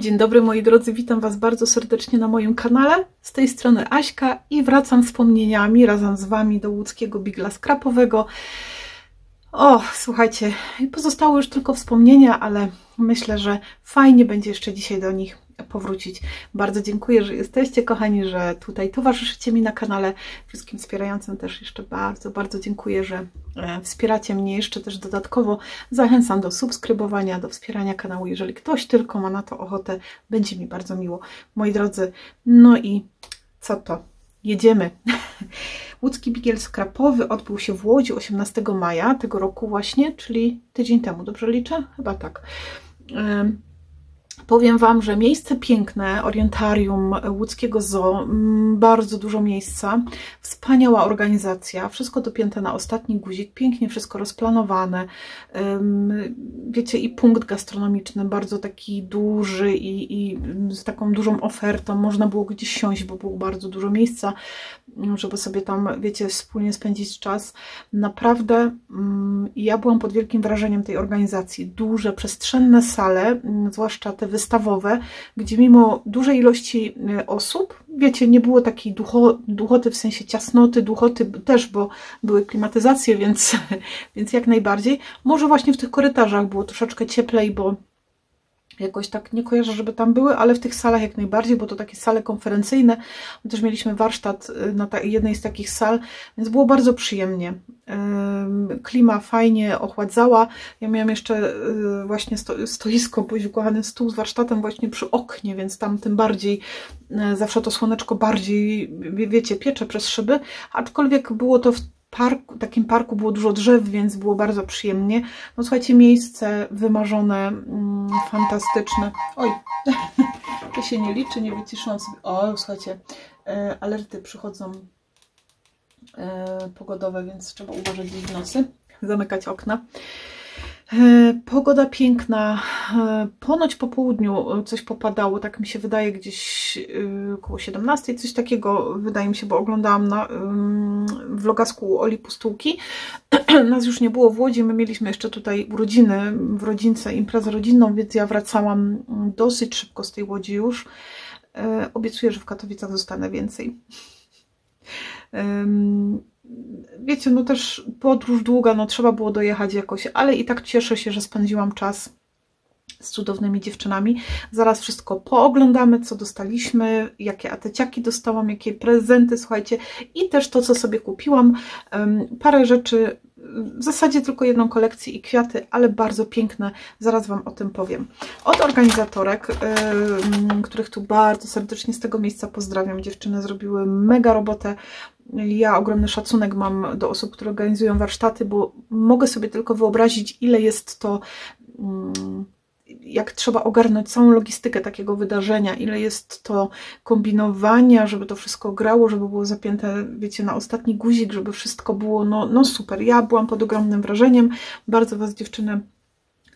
Dzień dobry moi drodzy, witam Was bardzo serdecznie na moim kanale. Z tej strony Aśka i wracam wspomnieniami razem z Wami do łódzkiego bigla skrapowego. O, słuchajcie, pozostały już tylko wspomnienia, ale myślę, że fajnie będzie jeszcze dzisiaj do nich powrócić. Bardzo dziękuję, że jesteście, kochani, że tutaj towarzyszycie mi na kanale. Wszystkim wspierającym też jeszcze bardzo dziękuję, że wspieracie mnie jeszcze też dodatkowo. Zachęcam do subskrybowania, do wspierania kanału, jeżeli ktoś tylko ma na to ochotę. Będzie mi bardzo miło, moi drodzy. No i co to? Jedziemy. Łódzki bigiel skrapowy odbył się w Łodzi 18 maja tego roku właśnie, czyli tydzień temu. Dobrze liczę? Chyba tak. Powiem Wam, że miejsce piękne, orientarium łódzkiego zoo, bardzo dużo miejsca, wspaniała organizacja, wszystko dopięte na ostatni guzik, pięknie wszystko rozplanowane, wiecie, i punkt gastronomiczny, bardzo taki duży i z taką dużą ofertą, można było gdzieś siąść, bo było bardzo dużo miejsca, żeby sobie tam, wiecie, wspólnie spędzić czas. Naprawdę ja byłam pod wielkim wrażeniem tej organizacji. Duże, przestrzenne sale, zwłaszcza te wystawowe, gdzie mimo dużej ilości osób, wiecie, nie było takiej duchoty w sensie ciasnoty, duchoty też, bo były klimatyzacje, więc jak najbardziej. Może właśnie w tych korytarzach było troszeczkę cieplej, bo jakoś tak nie kojarzę, żeby tam były, ale w tych salach jak najbardziej, bo to takie sale konferencyjne. My też mieliśmy warsztat na jednej z takich sal, więc było bardzo przyjemnie. Klima fajnie ochładzała. Ja miałam jeszcze właśnie stoisko, bo ukochany stół z warsztatem właśnie przy oknie, więc tam tym bardziej zawsze to słoneczko bardziej, wiecie, piecze przez szyby, aczkolwiek było to w takim parku było dużo drzew, więc było bardzo przyjemnie. No słuchajcie, miejsce wymarzone, fantastyczne. Oj, to się nie liczy, nie wyciszyłam sobie. O, słuchajcie, alerty przychodzą pogodowe, więc trzeba uważać dziś w nocy, zamykać okna. Pogoda piękna, ponoć po południu coś popadało, tak mi się wydaje, gdzieś około 17, coś takiego wydaje mi się, bo oglądałam na vlogasku Oli Pustułki. Nas już nie było w Łodzi, my mieliśmy jeszcze tutaj urodziny, w rodzince imprezę rodzinną, więc ja wracałam dosyć szybko z tej Łodzi już. Obiecuję, że w Katowicach zostanę więcej. Wiecie, no też podróż długa, no trzeba było dojechać jakoś, ale i tak cieszę się, że spędziłam czas z cudownymi dziewczynami. Zaraz wszystko pooglądamy, co dostaliśmy, jakie ateciaki dostałam, jakie prezenty, słuchajcie, i też to, co sobie kupiłam. Parę rzeczy, w zasadzie tylko jedną kolekcję i kwiaty, ale bardzo piękne. Zaraz Wam o tym powiem. Od organizatorek, których tu bardzo serdecznie z tego miejsca pozdrawiam. Dziewczyny zrobiły mega robotę. Ja ogromny szacunek mam do osób, które organizują warsztaty, bo mogę sobie tylko wyobrazić, ile jest to, jak trzeba ogarnąć całą logistykę takiego wydarzenia, ile jest to kombinowania, żeby to wszystko grało, żeby było zapięte, wiecie, na ostatni guzik, żeby wszystko było, no super. Ja byłam pod ogromnym wrażeniem. Bardzo Was, dziewczyny,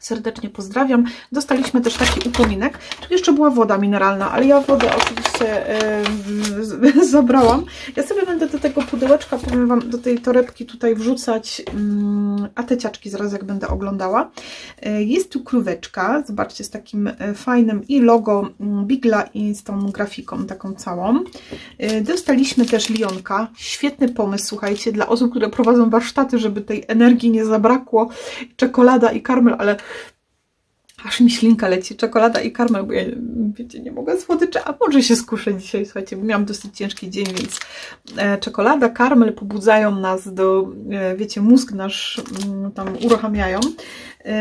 serdecznie pozdrawiam. Dostaliśmy też taki upominek. Tu jeszcze była woda mineralna, ale ja wodę oczywiście zabrałam. Ja sobie będę do tego pudełeczka, powiem Wam, do tej torebki tutaj wrzucać ateciaczki zaraz, jak będę oglądała. Jest tu króweczka, zobaczcie, z takim fajnym i logo bigla i z tą grafiką taką całą. Dostaliśmy też lionka. Świetny pomysł, słuchajcie, dla osób, które prowadzą warsztaty, żeby tej energii nie zabrakło. Czekolada i karmel, ale aż mi ślinka leci, czekolada i karmel, bo ja, wiecie, nie mogę słodyczy, a może się skuszę dzisiaj, słuchajcie, bo miałam dosyć ciężki dzień, więc czekolada, karmel pobudzają nas do, wiecie, mózg nasz tam uruchamiają.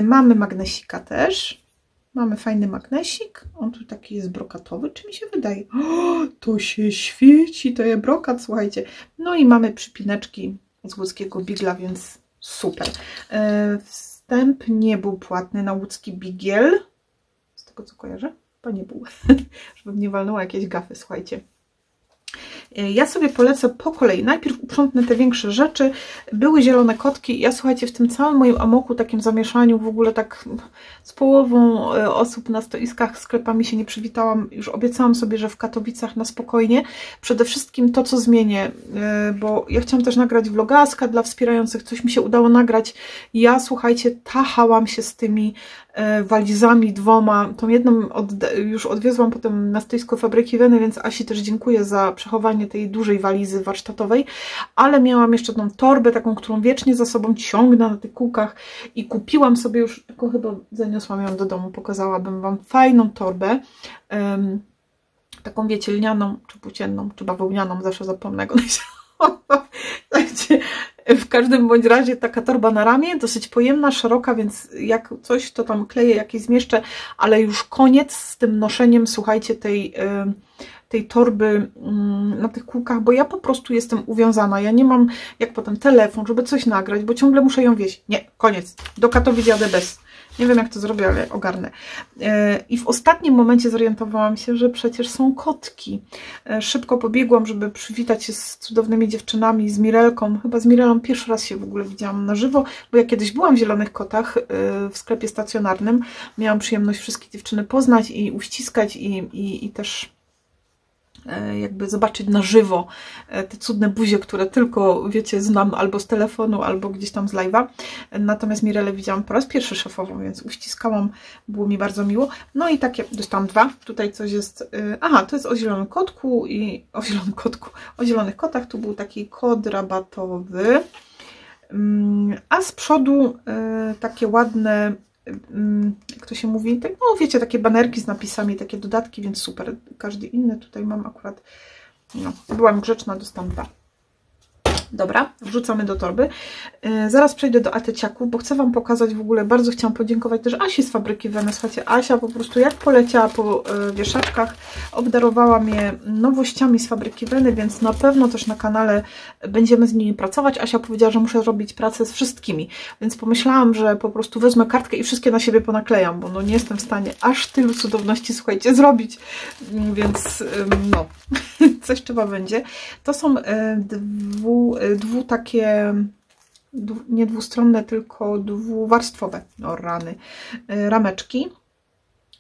Mamy magnesika też, mamy fajny magnesik, on tu taki jest brokatowy, czy mi się wydaje? O, to się świeci, to jest brokat, słuchajcie. No i mamy przypineczki z łódzkiego bigla, więc super. Wstęp nie był płatny na łódzki bigiel, z tego co kojarzę, to nie był, żebym nie walnęła jakieś gafy, słuchajcie. Ja sobie polecę po kolei. Najpierw uprzątnę te większe rzeczy. Były zielone kotki. Ja, słuchajcie, w tym całym moim amoku, takim zamieszaniu, w ogóle tak z połową osób na stoiskach sklepami się nie przywitałam. Już obiecałam sobie, że w Katowicach na spokojnie. Przede wszystkim to, co zmienię, bo ja chciałam też nagrać vlogaska dla wspierających. Coś mi się udało nagrać. Ja, słuchajcie, tachałam się z tymi walizami 2. Tą jedną już odwiozłam potem na stoisko Fabryki Weny, więc Asi też dziękuję za przechowanie tej dużej walizy warsztatowej, ale miałam jeszcze tą torbę taką, którą wiecznie za sobą ciągnę na tych kółkach i kupiłam sobie już, tylko chyba zaniosłam ją do domu, pokazałabym Wam fajną torbę, taką wiecie, lnianą, czy płócienną, czy bawełnianą, zawsze zapomnę go. W każdym bądź razie taka torba na ramię, dosyć pojemna, szeroka, więc jak coś, to tam kleję jakieś zmieszczę, ale już koniec z tym noszeniem, słuchajcie, tej torby na tych kółkach, bo ja po prostu jestem uwiązana. Ja nie mam jak potem telefon, żeby coś nagrać, bo ciągle muszę ją wieść. Nie, koniec. Do Katowic jadę bez. Nie wiem, jak to zrobię, ale ogarnę. I w ostatnim momencie zorientowałam się, że przecież są kotki. Szybko pobiegłam, żeby przywitać się z cudownymi dziewczynami, z Mirelką. Chyba z Mirelą pierwszy raz się w ogóle widziałam na żywo, bo ja kiedyś byłam w Zielonych Kotach w sklepie stacjonarnym. Miałam przyjemność wszystkie dziewczyny poznać i uściskać i też jakby zobaczyć na żywo te cudne buzie, które tylko, wiecie, znam albo z telefonu, albo gdzieś tam z live'a. Natomiast Mirelę widziałam po raz pierwszy szefową, więc uściskałam, było mi bardzo miło. No i takie, dostałam 2. Tutaj coś jest, aha, to jest o zielonym kotku i o zielonych kotach. Tu był taki kod rabatowy, a z przodu takie ładne, jak to się mówi, tak, no wiecie, takie banerki z napisami, takie dodatki, więc super. Każdy inny tutaj mam akurat, no, byłam grzeczna, dostałam 2. Dobra, wrzucamy do torby. Zaraz przejdę do ateciaków, bo chcę Wam pokazać w ogóle, bardzo chciałam podziękować też Asi z Fabryki Weny. Słuchajcie, Asia po prostu jak poleciała po wieszaczkach, obdarowała mnie nowościami z Fabryki Weny, więc na pewno też na kanale będziemy z nimi pracować. Asia powiedziała, że muszę robić pracę z wszystkimi, więc pomyślałam, że po prostu wezmę kartkę i wszystkie na siebie ponaklejam, bo no nie jestem w stanie aż tylu cudowności, słuchajcie, zrobić, więc no, coś trzeba będzie. To są nie dwustronne, tylko dwuwarstwowe, no rany, rameczki.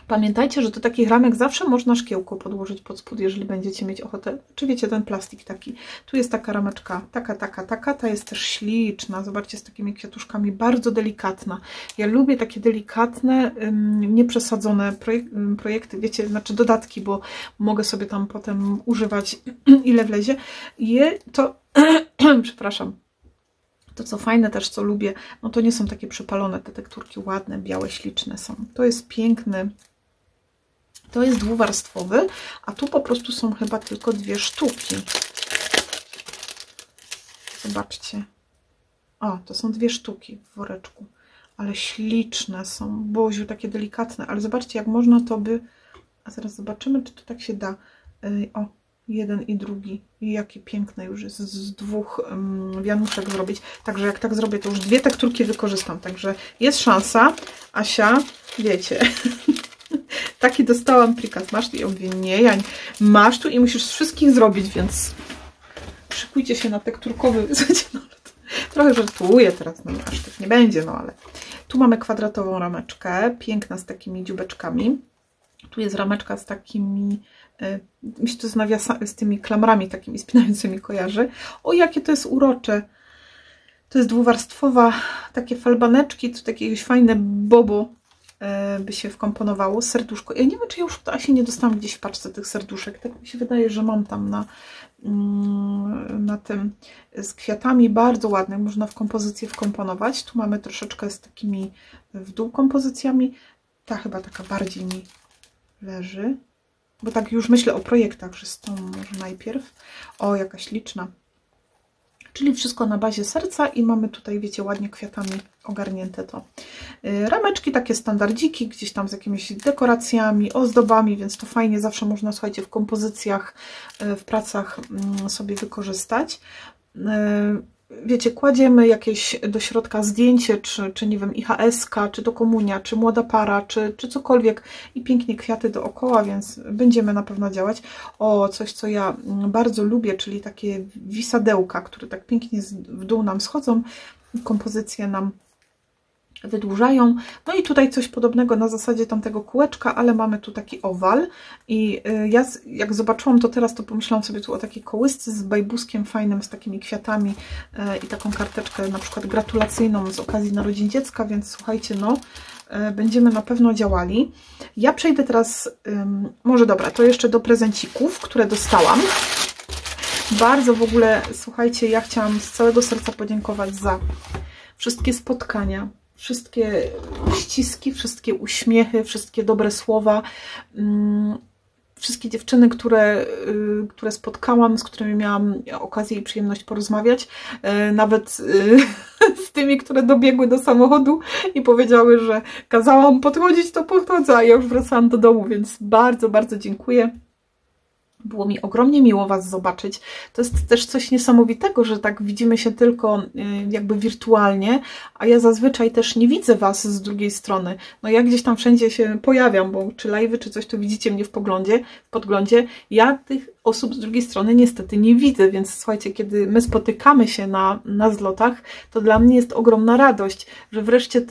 Pamiętajcie, że do takich ramek zawsze można szkiełko podłożyć pod spód, jeżeli będziecie mieć ochotę. Czy wiecie, ten plastik taki. Tu jest taka rameczka, taka. Ta jest też śliczna. Zobaczcie, z takimi kwiatuszkami, bardzo delikatna. Ja lubię takie delikatne, nieprzesadzone projekty, wiecie, znaczy dodatki, bo mogę sobie tam potem używać ile wlezie. Przepraszam. To, co fajne też, co lubię, no to nie są takie przypalone, te tekturki ładne, białe, śliczne są. To jest piękny. To jest dwuwarstwowy, a tu po prostu są chyba tylko 2 sztuki. Zobaczcie. O, to są 2 sztuki w woreczku. Ale śliczne są. Boziu, takie delikatne. Ale zobaczcie, jak można to by... A zaraz zobaczymy, czy to tak się da. O, jeden i drugi. I jakie piękne już jest z 2 wianuszek zrobić. Także jak tak zrobię, to już 2 tekturki wykorzystam. Także jest szansa. Asia, wiecie... Taki dostałam prikaz. Masz tu? Ja mówię, nie, ja nie. Masz tu i musisz wszystkich zrobić, więc szykujcie się na tekturkowy. No, trochę żartuję teraz, no aż tak nie będzie, no ale tu mamy kwadratową rameczkę, piękna z takimi dziubeczkami. Tu jest rameczka z takimi, mi się to z tymi klamrami takimi spinającymi kojarzy. O, jakie to jest urocze. To jest dwuwarstwowa, takie falbaneczki, tu takie fajne bobo by się wkomponowało, serduszko. Ja nie wiem, czy ja już to Asi nie dostałam gdzieś w paczce tych serduszek. Tak mi się wydaje, że mam tam na tym z kwiatami, bardzo ładnych, można w kompozycję wkomponować. Tu mamy troszeczkę z takimi w dół kompozycjami. Ta chyba taka bardziej mi leży, bo tak już myślę o projektach, że z tą może najpierw. O, jaka śliczna. Czyli wszystko na bazie serca i mamy tutaj, wiecie, ładnie kwiatami ogarnięte to. Rameczki takie standardziki, gdzieś tam z jakimiś dekoracjami, ozdobami, więc to fajnie zawsze można, słuchajcie, w kompozycjach, w pracach sobie wykorzystać. wiecie, kładziemy jakieś do środka zdjęcie, czy nie wiem, IHS-ka, czy to komunia, czy młoda para, czy cokolwiek i pięknie kwiaty dookoła, więc będziemy na pewno działać. O, coś, co ja bardzo lubię, czyli takie wisadełka, które tak pięknie w dół nam schodzą, kompozycje nam wydłużają. No i tutaj coś podobnego na zasadzie tamtego kółeczka, ale mamy tu taki owal i ja jak zobaczyłam to teraz, to pomyślałam sobie tu o takiej kołysce z bajbuskiem fajnym, z takimi kwiatami i taką karteczkę na przykład gratulacyjną z okazji narodzin dziecka, więc słuchajcie, no będziemy na pewno działali. Ja przejdę teraz, może dobra, to jeszcze do prezencików, które dostałam. Bardzo w ogóle, słuchajcie, ja chciałam z całego serca podziękować za wszystkie spotkania, wszystkie ściski, wszystkie uśmiechy, wszystkie dobre słowa, wszystkie dziewczyny, które spotkałam, z którymi miałam okazję i przyjemność porozmawiać, nawet z tymi, które dobiegły do samochodu i powiedziały, że kazałam podchodzić, to podchodzę, a ja już wracałam do domu, więc bardzo, bardzo dziękuję. Było mi ogromnie miło Was zobaczyć. To jest też coś niesamowitego, że tak widzimy się tylko jakby wirtualnie, a ja zazwyczaj też nie widzę Was z drugiej strony. No ja gdzieś tam wszędzie się pojawiam, bo czy live'y, czy coś, to widzicie mnie w podglądzie. Ja tych osób z drugiej strony niestety nie widzę, więc słuchajcie, kiedy my spotykamy się na zlotach, to dla mnie jest ogromna radość, że wreszcie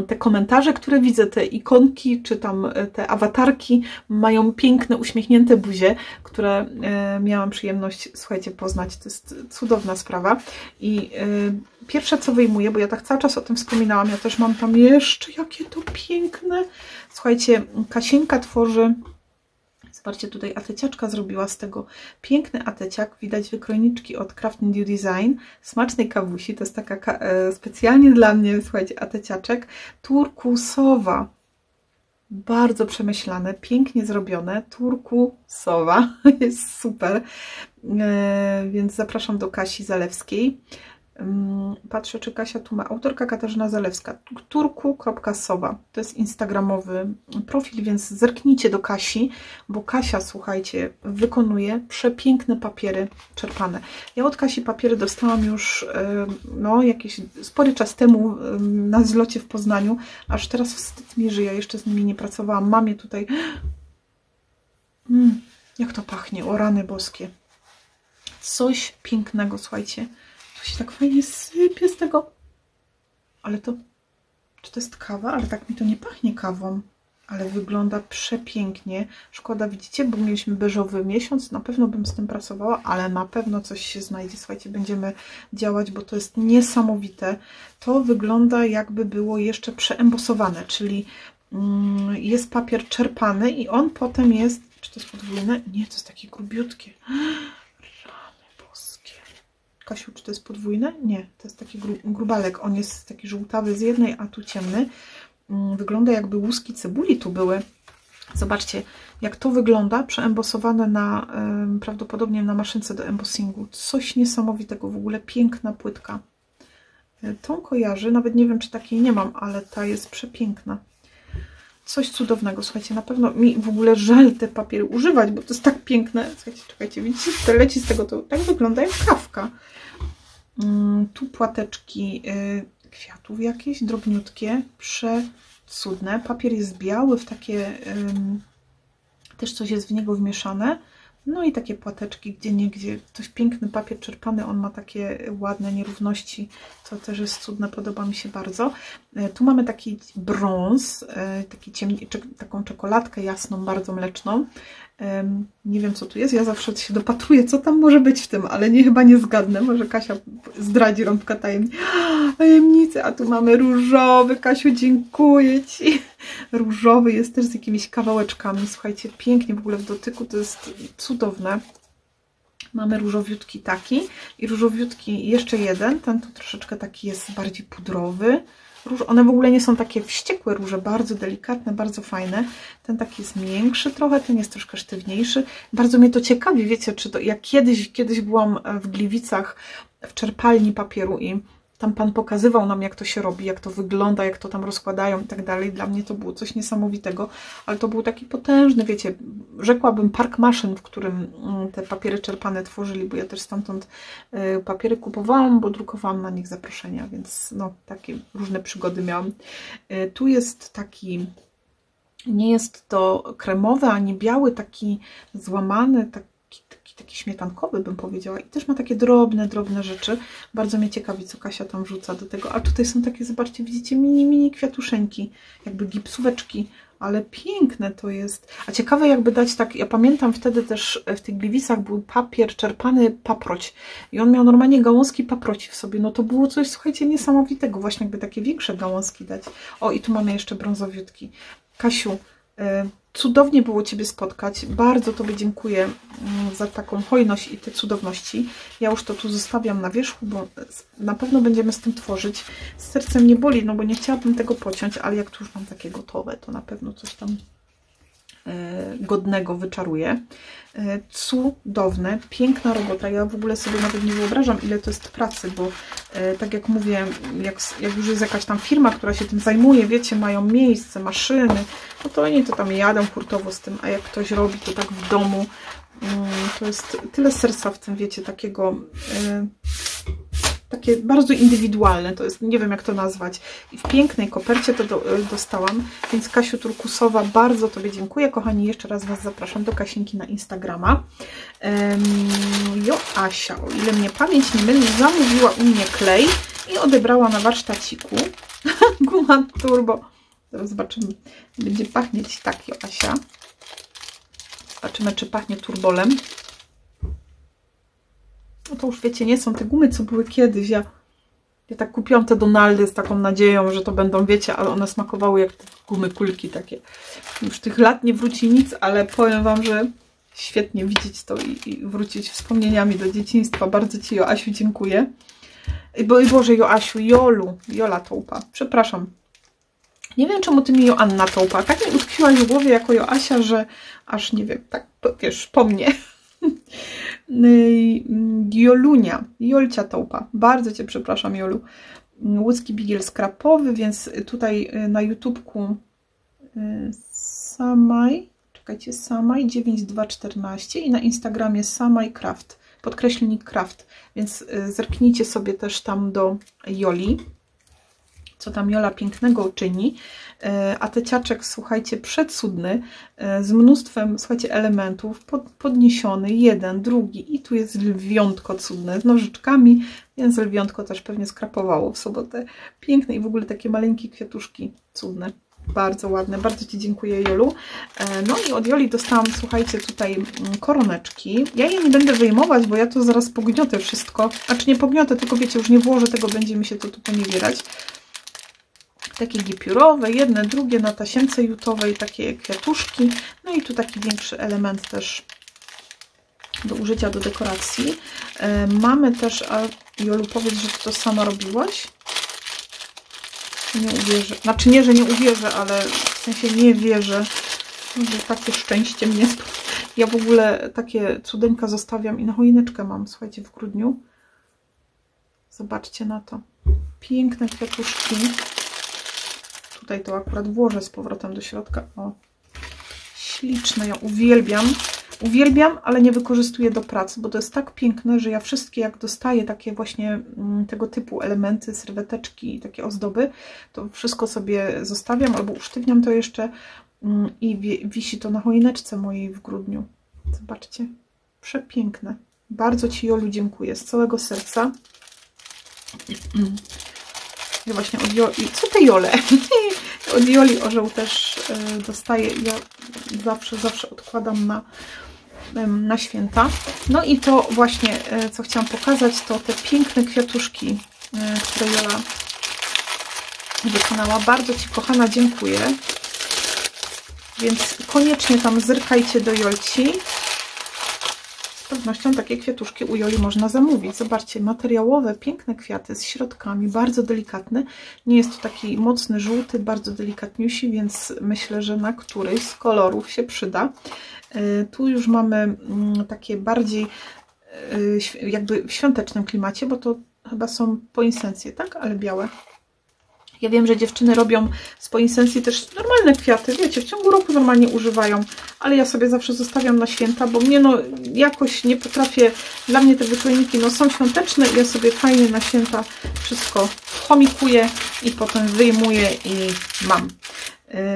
te komentarze, które widzę, te ikonki, czy tam te awatarki mają piękne, uśmiechnięte buzie, które miałam przyjemność, słuchajcie, poznać. To jest cudowna sprawa. I pierwsze, co wyjmuję, bo ja tak cały czas o tym wspominałam, ja też mam tam jeszcze, jakie to piękne. Słuchajcie, Kasieńka tworzy, zobaczcie, tutaj ateciaczka zrobiła z tego piękny ateciak, widać wykrojniczki od Craft & Dew Design, smacznej kawusi, to jest taka specjalnie dla mnie, słuchajcie, ateciaczek, turkusowa. Bardzo przemyślane, pięknie zrobione, turkusowa, jest super, więc zapraszam do Kasi Zalewskiej. Patrzę, czy Kasia tu ma, autorka Katarzyna Zalewska, turku.sowa, to jest instagramowy profil, więc zerknijcie do Kasi, bo Kasia, słuchajcie, wykonuje przepiękne papiery czerpane. Ja od Kasi papiery dostałam już no, jakiś spory czas temu na zlocie w Poznaniu, aż teraz wstyd mi, że ja jeszcze z nimi nie pracowałam. Mam je tutaj, jak to pachnie, o rany boskie, coś pięknego, słuchajcie. To się tak fajnie sypie z tego. Ale to... Czy to jest kawa? Ale tak mi to nie pachnie kawą. Ale wygląda przepięknie. Szkoda, widzicie, bo mieliśmy beżowy miesiąc. Na pewno bym z tym pracowała, ale na pewno coś się znajdzie. Słuchajcie, będziemy działać, bo to jest niesamowite. To wygląda, jakby było jeszcze przeembosowane, czyli jest papier czerpany i on potem jest... Czy to jest podwójne? Nie, to jest takie grubiutkie. Kasiu, czy to jest podwójne? Nie, to jest taki grubalek. On jest taki żółtawy z jednej, a tu ciemny. Wygląda, jakby łuski cebuli tu były. Zobaczcie, jak to wygląda, przeembosowane prawdopodobnie na maszynce do embossingu. Coś niesamowitego, w ogóle piękna płytka. Tą kojarzy, nawet nie wiem, czy takiej nie mam, ale ta jest przepiękna. Coś cudownego, słuchajcie, na pewno mi w ogóle żal te papiery używać, bo to jest tak piękne. Słuchajcie, czekajcie, widzicie, to leci z tego, to tak wygląda jak kawka. Tu płateczki kwiatów jakieś, drobniutkie, przecudne. Papier jest biały, w takie, też coś jest w niego wmieszane. No i takie płateczki, gdzie coś piękny papier czerpany, on ma takie ładne nierówności, to też jest cudne, podoba mi się bardzo. Tu mamy taki brąz, taką czekoladkę jasną, bardzo mleczną. Nie wiem, co tu jest, ja zawsze się dopatruję, co tam może być w tym, ale chyba nie zgadnę, może Kasia zdradzi rąbka tajemnicy. A tu mamy różowy, Kasiu, dziękuję Ci. Różowy jest też z jakimiś kawałeczkami, słuchajcie, pięknie w ogóle w dotyku, to jest cudowne. Mamy różowiutki taki i różowiutki jeszcze jeden, ten tu troszeczkę taki jest bardziej pudrowy. One w ogóle nie są takie wściekłe róże, bardzo delikatne, bardzo fajne. Ten taki jest miększy trochę, ten jest troszkę sztywniejszy. Bardzo mnie to ciekawi, wiecie, czy to... Ja kiedyś byłam w Gliwicach w czerpalni papieru i tam pan pokazywał nam, jak to się robi, jak to wygląda, jak to tam rozkładają i tak dalej. Dla mnie to było coś niesamowitego, ale to był taki potężny, wiecie, rzekłabym park maszyn, w którym te papiery czerpane tworzyli, bo ja też stamtąd papiery kupowałam, bo drukowałam na nich zaproszenia, więc no, takie różne przygody miałam. Tu jest taki, nie jest to kremowy, ani biały, taki złamany, taki śmietankowy, bym powiedziała. I też ma takie drobne rzeczy. Bardzo mnie ciekawi, co Kasia tam wrzuca do tego. A tutaj są takie, zobaczcie, widzicie, mini kwiatuszeńki, jakby gipsóweczki, ale piękne to jest. A ciekawe, jakby dać tak, ja pamiętam wtedy też w tych gliwicach był papier czerpany paproć i on miał normalnie gałązki paproci w sobie. No to było coś, słuchajcie, niesamowitego. Właśnie jakby takie większe gałązki dać. O, i tu mamy jeszcze brązowiutki. Kasiu, cudownie było Ciebie spotkać. Bardzo Tobie dziękuję za taką hojność i te cudowności. Ja już to tu zostawiam na wierzchu, bo na pewno będziemy z tym tworzyć. Serce mnie boli, no bo nie chciałabym tego pociąć, ale jak tu już mam takie gotowe, to na pewno coś tam godnego wyczaruję. Cudowne, piękna robota. Ja w ogóle sobie nawet nie wyobrażam, ile to jest pracy, bo tak jak mówię, jak już jest jakaś tam firma, która się tym zajmuje, wiecie, mają miejsce, maszyny, no to oni to tam jadą hurtowo z tym, a jak ktoś robi to tak w domu, to jest tyle serca w tym, wiecie, takiego takie bardzo indywidualne, to jest, nie wiem jak to nazwać. I w pięknej kopercie to dostałam, więc Kasiu Turkusowa, bardzo Tobie dziękuję. Kochani, jeszcze raz Was zapraszam do Kasinki na Instagrama. Joasia, o ile mnie pamięć nie myli, zamówiła u mnie klej i odebrała na warsztaciku. Guma Turbo. Zaraz zobaczymy, będzie pachnieć tak, Joasia. Zobaczymy, czy pachnie turbolem. No to już wiecie, nie są te gumy, co były kiedyś. Ja tak kupiłam te Donaldy z taką nadzieją, że to będą, wiecie, ale one smakowały jak te gumy kulki takie. Już tych lat nie wróci nic, ale powiem Wam, że świetnie widzieć to i wrócić wspomnieniami do dzieciństwa. Bardzo Ci, Joasiu, dziękuję. Boże, Joasiu, Jola Tołpa. Przepraszam. Nie wiem, czemu Ty mi Joanna Tołpa. Tak mi utkwiłaś w głowie jako Joasia, że aż nie wiem, tak wiesz, po mnie. Jolunia, Jolcia Tołpa. Bardzo Cię przepraszam, Jolu. Łódzki bigiel skrapowy, więc tutaj na YouTubku Samaj, czekajcie, Samaj 9214 i na Instagramie Samaj Craft, podkreślnik Craft, więc zerknijcie sobie też tam do Joli, co tam Jola pięknego czyni. A teciaczek, słuchajcie, przecudny, z mnóstwem, słuchajcie, elementów, podniesiony, jeden, drugi i tu jest lwiątko cudne z nożyczkami, więc lwiątko też pewnie skrapowało w sobotę. Piękne i w ogóle takie maleńkie kwiatuszki cudne. Bardzo ładne, bardzo Ci dziękuję, Jolu. No i od Joli dostałam, słuchajcie, tutaj koroneczki. Ja je nie będę wyjmować, bo ja to zaraz pogniotę wszystko. Znaczy nie pogniotę, tylko wiecie, już nie włożę tego, będzie mi się to tu poniewierać. Takie gipiurowe, jedne, drugie, na tasiemce jutowej, takie kwiatuszki. No i tu taki większy element też do użycia, do dekoracji. Mamy też, a Jolu, powiedz, że Ty to sama robiłaś? Nie uwierzę. Znaczy nie, że nie uwierzę, ale w sensie nie wierzę, że takie szczęście mnie spotka. Ja w ogóle takie cudeńka zostawiam i na choineczkę mam, słuchajcie, w grudniu. Zobaczcie na to. Piękne kwiatuszki. Tutaj to akurat włożę z powrotem do środka. O, śliczne, ja uwielbiam. Uwielbiam, ale nie wykorzystuję do pracy, bo to jest tak piękne, że ja wszystkie, jak dostaję takie właśnie tego typu elementy, serweteczki i takie ozdoby, to wszystko sobie zostawiam albo usztywniam to jeszcze i wisi to na choineczce mojej w grudniu. Zobaczcie, przepiękne. Bardzo Ci, Jolu, dziękuję z całego serca. Ja właśnie od Joli, co te Jole? Od Joli orzeł też dostaję. Ja zawsze odkładam na święta. No i to właśnie, co chciałam pokazać, to te piękne kwiatuszki, które Jola wykonała. Bardzo Ci, kochana, dziękuję. Więc koniecznie tam zerkajcie do Jolci. Z pewnością takie kwiatuszki u Joli można zamówić. Zobaczcie, materiałowe, piękne kwiaty z środkami, bardzo delikatne. Nie jest to taki mocny żółty, bardzo delikatniusi, więc myślę, że na któryś z kolorów się przyda. Tu już mamy takie bardziej jakby w świątecznym klimacie, bo to chyba są poinsencje, tak? Ale białe. Ja wiem, że dziewczyny robią z poinsensji też normalne kwiaty, wiecie, w ciągu roku normalnie używają, ale ja sobie zawsze zostawiam na święta, bo mnie no jakoś nie potrafię, dla mnie te wykrojniki no są świąteczne i ja sobie fajnie na święta wszystko chomikuję i potem wyjmuję i mam.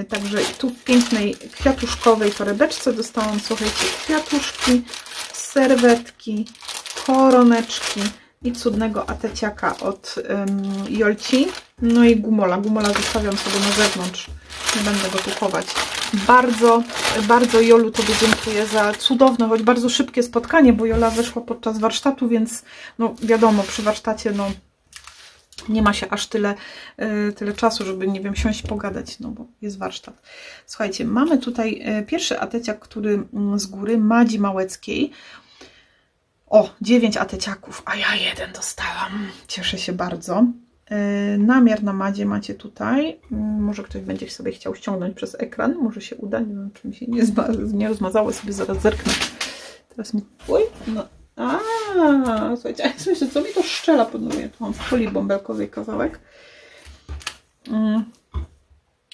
Także tu w pięknej kwiatuszkowej torebeczce dostałam, słuchajcie, kwiatuszki, serwetki, koroneczki i cudnego ateciaka od Jolci. No i gumola. Gumola zostawiam sobie na zewnątrz. Nie będę go tu chować. Bardzo, bardzo Jolu Tobie dziękuję za cudowne, choć bardzo szybkie spotkanie, bo Jola weszła podczas warsztatu, więc no wiadomo, przy warsztacie no nie ma się aż tyle czasu, żeby, nie wiem, siąść pogadać, no bo jest warsztat. Słuchajcie, mamy tutaj pierwszy ateciak, który z góry, Madzi Małeckiej. O, 9 ateciaków, a ja 1 dostałam. Cieszę się bardzo. Namiar na Madzie macie tutaj. Może ktoś będzie sobie chciał ściągnąć przez ekran. Może się uda. Nie wiem, czy mi się nie rozmazało. Sobie zaraz zerknę. Teraz mi... Oj, no. Słuchajcie, a ja myślę, co mi to szczela pod nogi. Tu mam w folii bąbelkowej kawałek.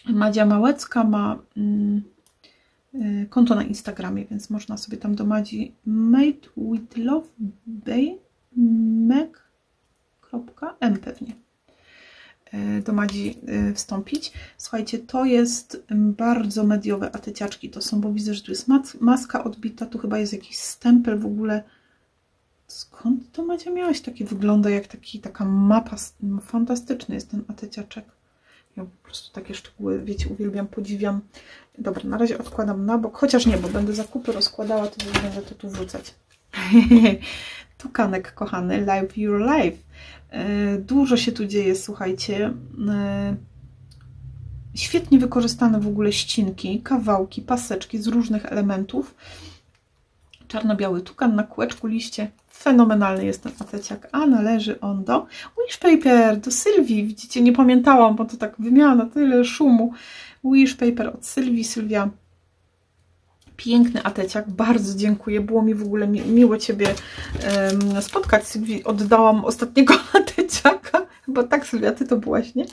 Madzia Małecka ma konto na Instagramie, więc można sobie tam do Madzi Made with Love Meg.m pewnie do Madzi wstąpić. Słuchajcie, to jest bardzo mediowe ateciaczki. To są, bo widzę, że tu jest maska odbita, tu chyba jest jakiś stempel w ogóle. Skąd to, Madzia, miałaś? Takie wygląda jak taka mapa. Fantastyczny jest ten ateciaczek. Ja po prostu takie szczegóły, wiecie, uwielbiam, podziwiam. Dobra, na razie odkładam na bok, chociaż nie, bo będę zakupy rozkładała, to będę to tu wrzucać. Tukanek, kochany, live your life. Dużo się tu dzieje, słuchajcie. Świetnie wykorzystane w ogóle ścinki, kawałki, paseczki z różnych elementów. Czarno-biały tukan na kółeczku liście. Fenomenalny jest ten ateciak, a należy on do Wish Paper, do Sylwii. Widzicie, nie pamiętałam, bo to tak wymiana, tyle szumu. Wish Paper od Sylwii. Sylwia, piękny ateciak, bardzo dziękuję. Było mi w ogóle miło Ciebie spotkać. Sylwii oddałam ostatniego ateciaka. Chyba tak, Sylwia, Ty to byłaś, nie?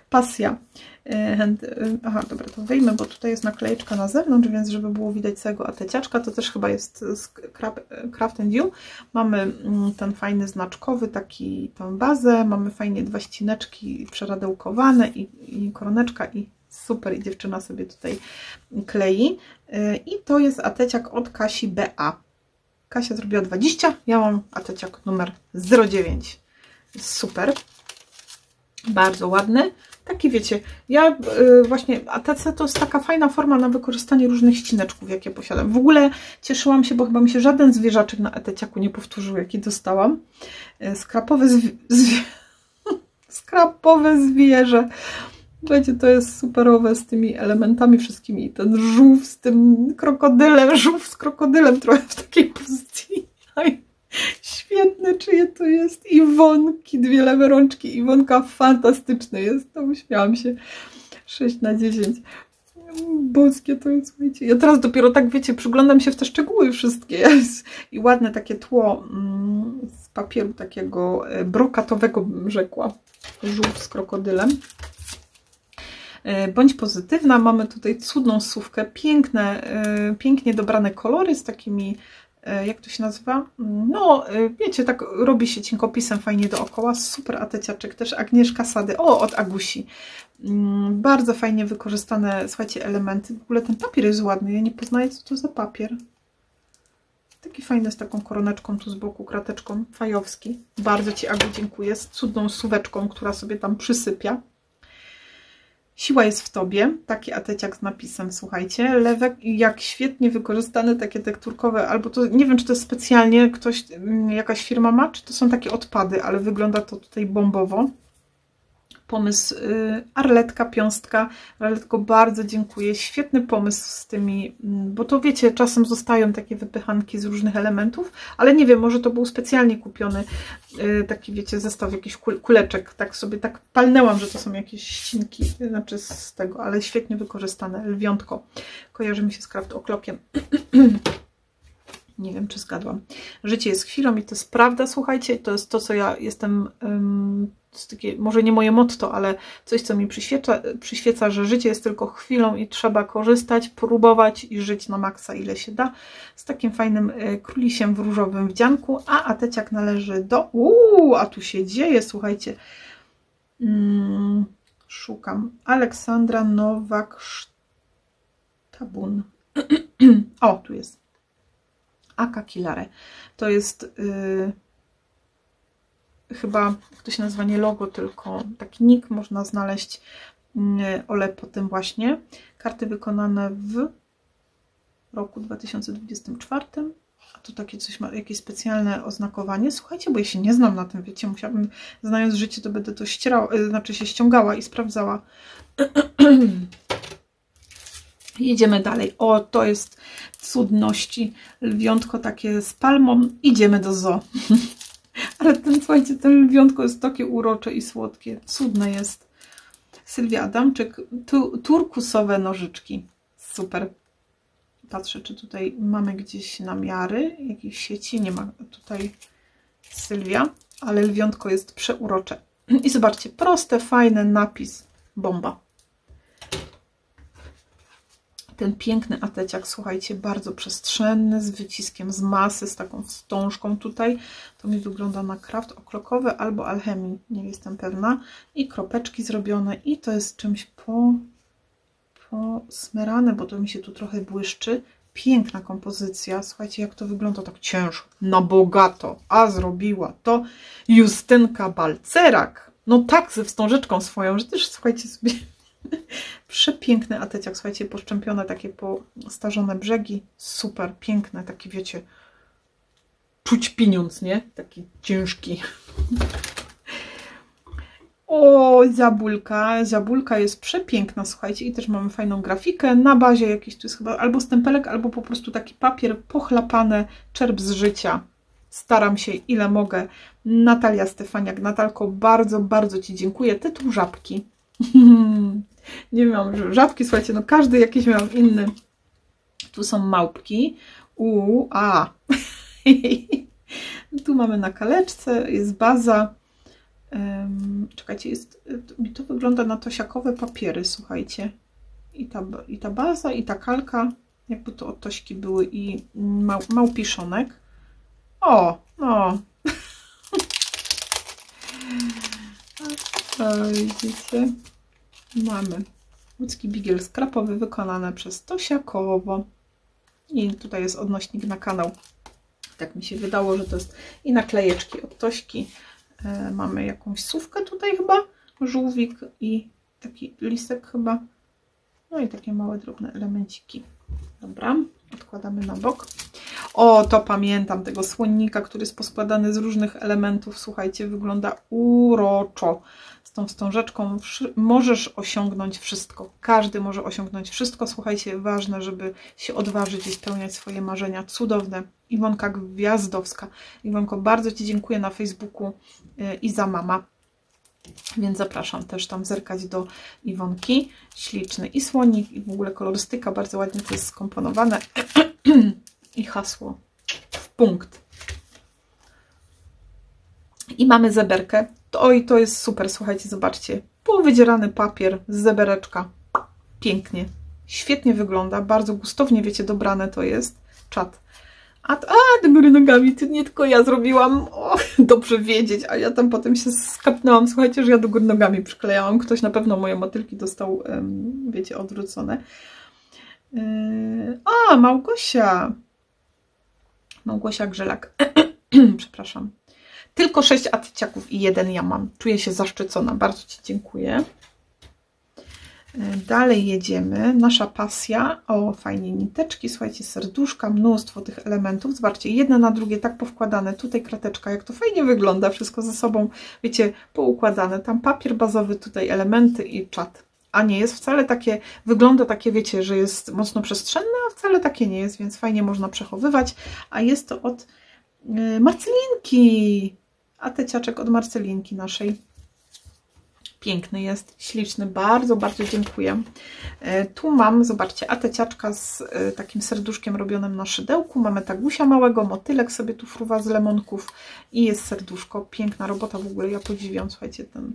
Pasja. Aha, dobra, to wyjmę, bo tutaj jest naklejeczka na zewnątrz, więc żeby było widać całego ateciaczka, to też chyba jest z Craft & You. Mamy ten fajny znaczkowy, tą bazę, mamy fajnie 2 ścineczki przeradełkowane i koroneczka i super, i dziewczyna sobie tutaj klei. I to jest ateciak od Kasi BA. Kasia zrobiła 20, ja mam ateciak numer 09. Super. Bardzo ładny. Taki, wiecie, ja właśnie, ATC to jest taka fajna forma na wykorzystanie różnych ścineczków, jakie posiadam. W ogóle cieszyłam się, bo chyba mi się żaden zwierzaczek na ateciaku nie powtórzył, jaki dostałam. Skrapowe zwierzę. Słuchajcie, to jest superowe z tymi elementami wszystkimi. Ten żółw z tym krokodylem, żółw z krokodylem trochę w takiej pozycji. Świetne, czyje to jest. Iwonki, 2 lewe rączki. Iwonka fantastyczny jest. To uśmiałam się. 6 na 10. Boskie to jest, słuchajcie. Ja teraz dopiero tak, wiecie, przyglądam się w te szczegóły wszystkie. I ładne takie tło z papieru takiego brokatowego, bym rzekła. Żółw z krokodylem. Bądź pozytywna. Mamy tutaj cudną słówkę. Pięknie dobrane kolory z takimi, jak to się nazywa? No, wiecie, tak robi się cienkopisem fajnie dookoła. Super ateciaczek. Też Agnieszka Sady. O, od Agusi. Bardzo fajnie wykorzystane, słuchajcie, elementy. W ogóle ten papier jest ładny. Ja nie poznaję, co to za papier. Taki fajny z taką koroneczką tu z boku, krateczką. Fajowski. Bardzo Ci, Agu, dziękuję. Z cudną suweczką, która sobie tam przysypia. Siła jest w Tobie, taki ateciak z napisem, słuchajcie, lewek, jak świetnie wykorzystane takie tekturkowe, albo to, nie wiem, czy to jest specjalnie ktoś, jakaś firma ma, czy to są takie odpady, ale wygląda to tutaj bombowo. Pomysł Arletka, Piąstka. Arletko, bardzo dziękuję. Świetny pomysł z tymi, bo to wiecie, czasem zostają takie wypychanki z różnych elementów, ale nie wiem, może to był specjalnie kupiony taki, wiecie, zestaw jakichś kuleczek. Tak sobie tak palnęłam, że to są jakieś ścinki, znaczy z tego, ale świetnie wykorzystane. Lwiątko. Kojarzy mi się z Craft O'Clockiem. Nie wiem, czy zgadłam. Życie jest chwilą i to jest prawda, słuchajcie, to jest to, co ja jestem, to jest takie, może nie moje motto, ale coś, co mi przyświeca, że życie jest tylko chwilą i trzeba korzystać, próbować i żyć na maksa, ile się da. Z takim fajnym królisiem w różowym wdzianku, a ateciak należy do... a tu się dzieje, słuchajcie. Szukam. Aleksandra Nowak-Sztabun. O, tu jest. Aka Kilare. To jest chyba, jak to się nazywa, nie logo, tylko taki nick, można znaleźć Ole po tym właśnie. Karty wykonane w roku 2024. A tu takie coś ma, jakieś specjalne oznakowanie. Słuchajcie, bo ja się nie znam na tym, wiecie, musiałabym, znając życie, to będę to znaczy się ściągała i sprawdzała. Jedziemy dalej. O, to jest cudności. Lwiątko takie z palmą. Idziemy do zoo. Ale słuchajcie, ten lwiątko jest takie urocze i słodkie. Cudne jest. Sylwia Adamczyk. Turkusowe nożyczki. Super. Patrzę, czy tutaj mamy gdzieś namiary. Jakiejś sieci. Nie ma tutaj Sylwia. Ale lwiątko jest przeurocze. I zobaczcie, proste, fajny napis. Bomba. Ten piękny ateciak, słuchajcie, bardzo przestrzenny, z wyciskiem z masy, z taką wstążką tutaj. To mi wygląda na kraft okrokowy albo alchemii, nie jestem pewna. I kropeczki zrobione i to jest czymś posmerane, bo to mi się tu trochę błyszczy. Piękna kompozycja. Słuchajcie, jak to wygląda tak ciężko, na bogato. A zrobiła to Justynka Balcerak. No tak, ze wstążeczką swoją, że też, słuchajcie sobie... Przepiękny ateciak, słuchajcie, poszczępione, takie postarzone brzegi, super, piękne, taki wiecie, czuć pieniądz, nie? Taki ciężki. O, Zabulka jest przepiękna, słuchajcie, i też mamy fajną grafikę, na bazie jakiś, tu jest chyba albo stempelek, albo po prostu taki papier pochlapany, czerp z życia. Staram się, ile mogę. Natalia Stefaniak. Natalko, bardzo, bardzo Ci dziękuję. Tytuł Żabki. Nie wiem, żabki, słuchajcie, no każdy jakiś miał inny. Tu są małpki. Tu mamy na kaleczce, jest baza. Czekajcie, to wygląda na tosiakowe papiery, słuchajcie. I ta baza, i ta kalka, jakby to od tośki były, i małpiszonek. O, no. Widzicie? Mamy łódzki bigiel skrapowy wykonany przez Tosiakowo. I tutaj jest odnośnik na kanał. Tak mi się wydało, że to jest i naklejeczki od Tośki. Mamy jakąś sówkę tutaj chyba, żółwik i taki listek chyba. No i takie małe, drobne elemenciki. Dobra, odkładamy na bok. O, to pamiętam tego słonnika, który jest poskładany z różnych elementów. Słuchajcie, wygląda uroczo. Z tą wstążeczką możesz osiągnąć wszystko. Każdy może osiągnąć wszystko. Słuchajcie, ważne, żeby się odważyć i spełniać swoje marzenia. Cudowne. Iwonka Gwiazdowska. Iwonko, bardzo Ci dziękuję na Facebooku i za mama. Więc zapraszam też tam zerkać do Iwonki. Śliczny i słonik, i w ogóle kolorystyka. Bardzo ładnie to jest skomponowane. I hasło w punkt. I mamy zeberkę. Oj, to jest super, słuchajcie, zobaczcie. Półwydzierany papier z zebereczka. Pięknie. Świetnie wygląda. Bardzo gustownie, wiecie, dobrane to jest. Czat. Do góry nogami. To nie tylko ja zrobiłam. O, dobrze wiedzieć. A ja tam potem się skapnęłam. Słuchajcie, że ja do góry nogami przyklejałam. Ktoś na pewno moje motylki dostał, wiecie, odwrócone. Małgosia. Małgosia Grzelak. Przepraszam. Tylko 6 ateciaków i 1 ja mam. Czuję się zaszczycona. Bardzo Ci dziękuję. Dalej jedziemy. Nasza pasja. O, fajnie niteczki. Słuchajcie, serduszka, mnóstwo tych elementów. Zobaczcie, jedne na drugie tak powkładane. Tutaj krateczka. Jak to fajnie wygląda. Wszystko ze sobą, wiecie, poukładane. Tam papier bazowy, tutaj elementy i czat. A nie jest wcale takie, wygląda takie, wiecie, że jest mocno przestrzenne, a wcale takie nie jest, więc fajnie można przechowywać. A jest to od Marcelinki. Ateciaczek od Marcelinki naszej. Piękny jest, śliczny, bardzo, bardzo dziękuję. Tu mam, zobaczcie, ateciaczka z takim serduszkiem robionym na szydełku. Mamy tagusia małego, motylek sobie tu fruwa z lemonków i jest serduszko. Piękna robota w ogóle, ja podziwiam, słuchajcie, ten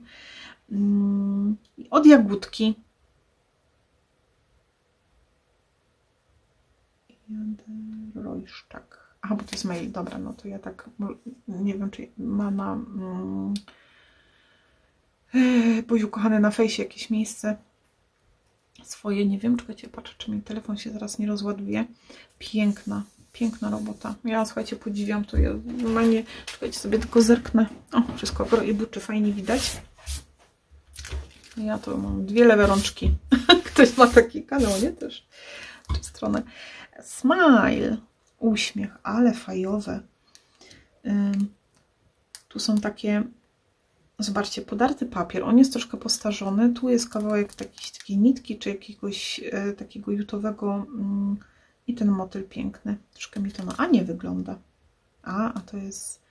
od jagódki. Rojszczak. Aha, bo to jest mail, dobra, no to ja tak, nie wiem, czy ma na Boziu kochany, na fejsie jakieś miejsce swoje, nie wiem, czekajcie, patrzę, czy mi telefon się zaraz nie rozładuje. Piękna, piękna robota. Ja, słuchajcie, podziwiam to, ja normalnie, czekajcie, sobie tylko zerknę. O, wszystko buczy fajnie widać. Ja to mam dwie lewe rączki. Ktoś ma taki kanał, nie? Też. Czy stronę. Smile. Uśmiech, ale fajowe. Tu są takie, zobaczcie, podarty papier. On jest troszkę postarzony. Tu jest kawałek takiej nitki, czy jakiegoś takiego jutowego i ten motyl piękny. Troszkę mi to a nie wygląda. A to jest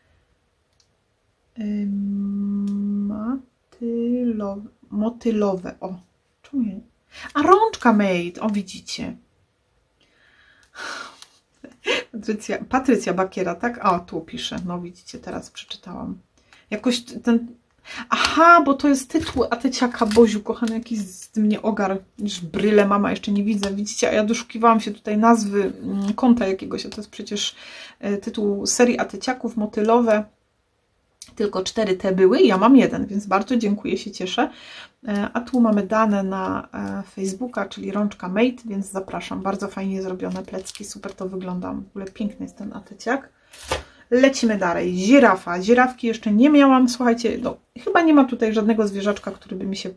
motylowe. O, czemu nie? A rączka made. O, widzicie. Patrycja Bakiera, tak? O, tu pisze. No widzicie, teraz przeczytałam. Jakoś ten... Aha, bo to jest tytuł ateciaka, Boziu kochany, jakiś z mnie ogar. Już bryle mama, jeszcze nie widzę. Widzicie, a ja doszukiwałam się tutaj nazwy konta jakiegoś, a to jest przecież tytuł serii ateciaków motylowe. Tylko 4 te były, ja mam 1, więc bardzo dziękuję, się cieszę. A tu mamy dane na Facebooka, czyli rączka made, więc zapraszam. Bardzo fajnie zrobione plecki, super to wygląda. W ogóle piękny jest ten ateciak. Lecimy dalej. Żirafa. Żirawki jeszcze nie miałam. Słuchajcie, no, chyba nie ma tutaj żadnego zwierzaczka, który by mi się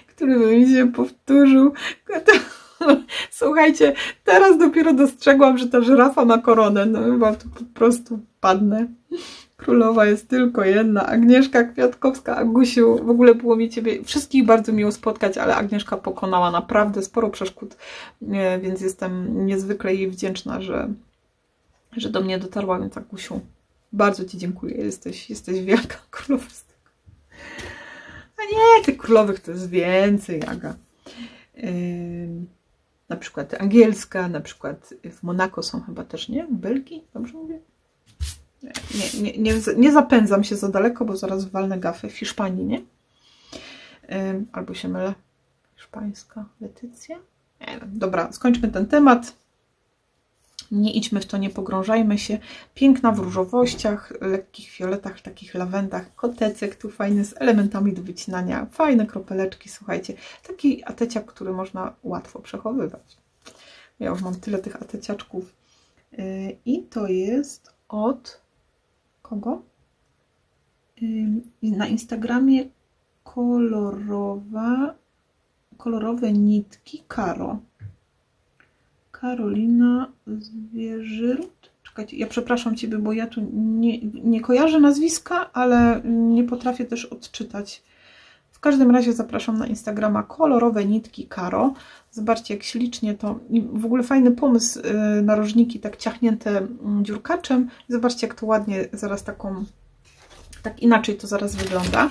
który by mi się powtórzył. Słuchajcie, teraz dopiero dostrzegłam, że ta żyrafa ma koronę. No chyba tu po prostu padnę. Królowa jest tylko jedna. Agnieszka Kwiatkowska, Agusiu, w ogóle było mi Ciebie wszystkich bardzo miło spotkać, ale Agnieszka pokonała naprawdę sporo przeszkód, więc jestem niezwykle jej wdzięczna, że do mnie dotarła, więc Agusiu, bardzo Ci dziękuję. Jesteś wielka królowa. A nie, tych królowych to jest więcej, Aga. Na przykład angielska, na przykład w Monako są chyba też, nie? W Belgii, dobrze mówię? Nie zapędzam się za daleko, bo zaraz walnę gafę. W Hiszpanii, nie? Albo się mylę. Hiszpańska Letycja? Nie wiem. Dobra, skończmy ten temat. Nie idźmy w to, nie pogrążajmy się. Piękna w różowościach, lekkich fioletach, takich lawendach. Kotecek tu fajny z elementami do wycinania. Fajne kropeleczki, słuchajcie. Taki ateciak, który można łatwo przechowywać. Ja już mam tyle tych ateciaczków. I to jest od kogo? Na Instagramie kolorowe nitki Karo. Karolina Zwierzyrut. Czekajcie, ja przepraszam Ciebie, bo ja tu nie kojarzę nazwiska, ale nie potrafię też odczytać. W każdym razie zapraszam na Instagrama kolorowe nitki Karo. Zobaczcie, jak ślicznie to. I w ogóle fajny pomysł, narożniki tak ciachnięte dziurkaczem. Zobaczcie, jak to ładnie zaraz tak inaczej to zaraz wygląda.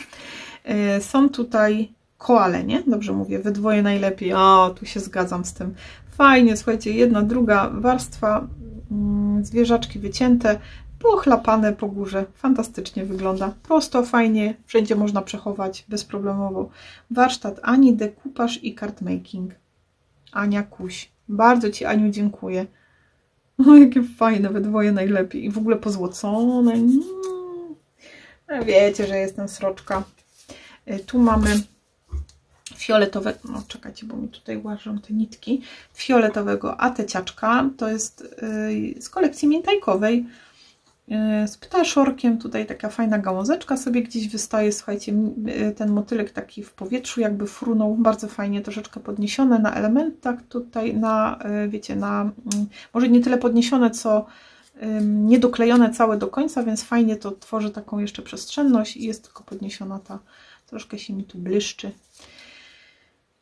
Są tutaj koale, nie? Dobrze mówię, we dwoje najlepiej. O, tu się zgadzam z tym. Fajnie, słuchajcie, jedna, druga warstwa, zwierzaczki wycięte, pochlapane po górze. Fantastycznie wygląda. Prosto, fajnie, wszędzie można przechować bezproblemowo. Warsztat Ani, dekupaż i kartmaking. Ania Kuś. Bardzo Ci, Aniu, dziękuję. O, jakie fajne, we dwoje najlepiej. I w ogóle pozłocone. Wiecie, że jestem sroczka. Tu mamy fioletowe, no czekajcie, bo mi tutaj łażą te nitki, fioletowego ateciaczka, to jest z kolekcji miętajkowej, z ptaszorkiem, tutaj taka fajna gałązeczka sobie gdzieś wystaje, słuchajcie, ten motylek taki w powietrzu jakby frunął, bardzo fajnie, troszeczkę podniesione na elementach tutaj, wiecie, może nie tyle podniesione, co niedoklejone całe do końca, więc fajnie to tworzy taką jeszcze przestrzenność i jest tylko podniesiona troszkę się mi tu błyszczy.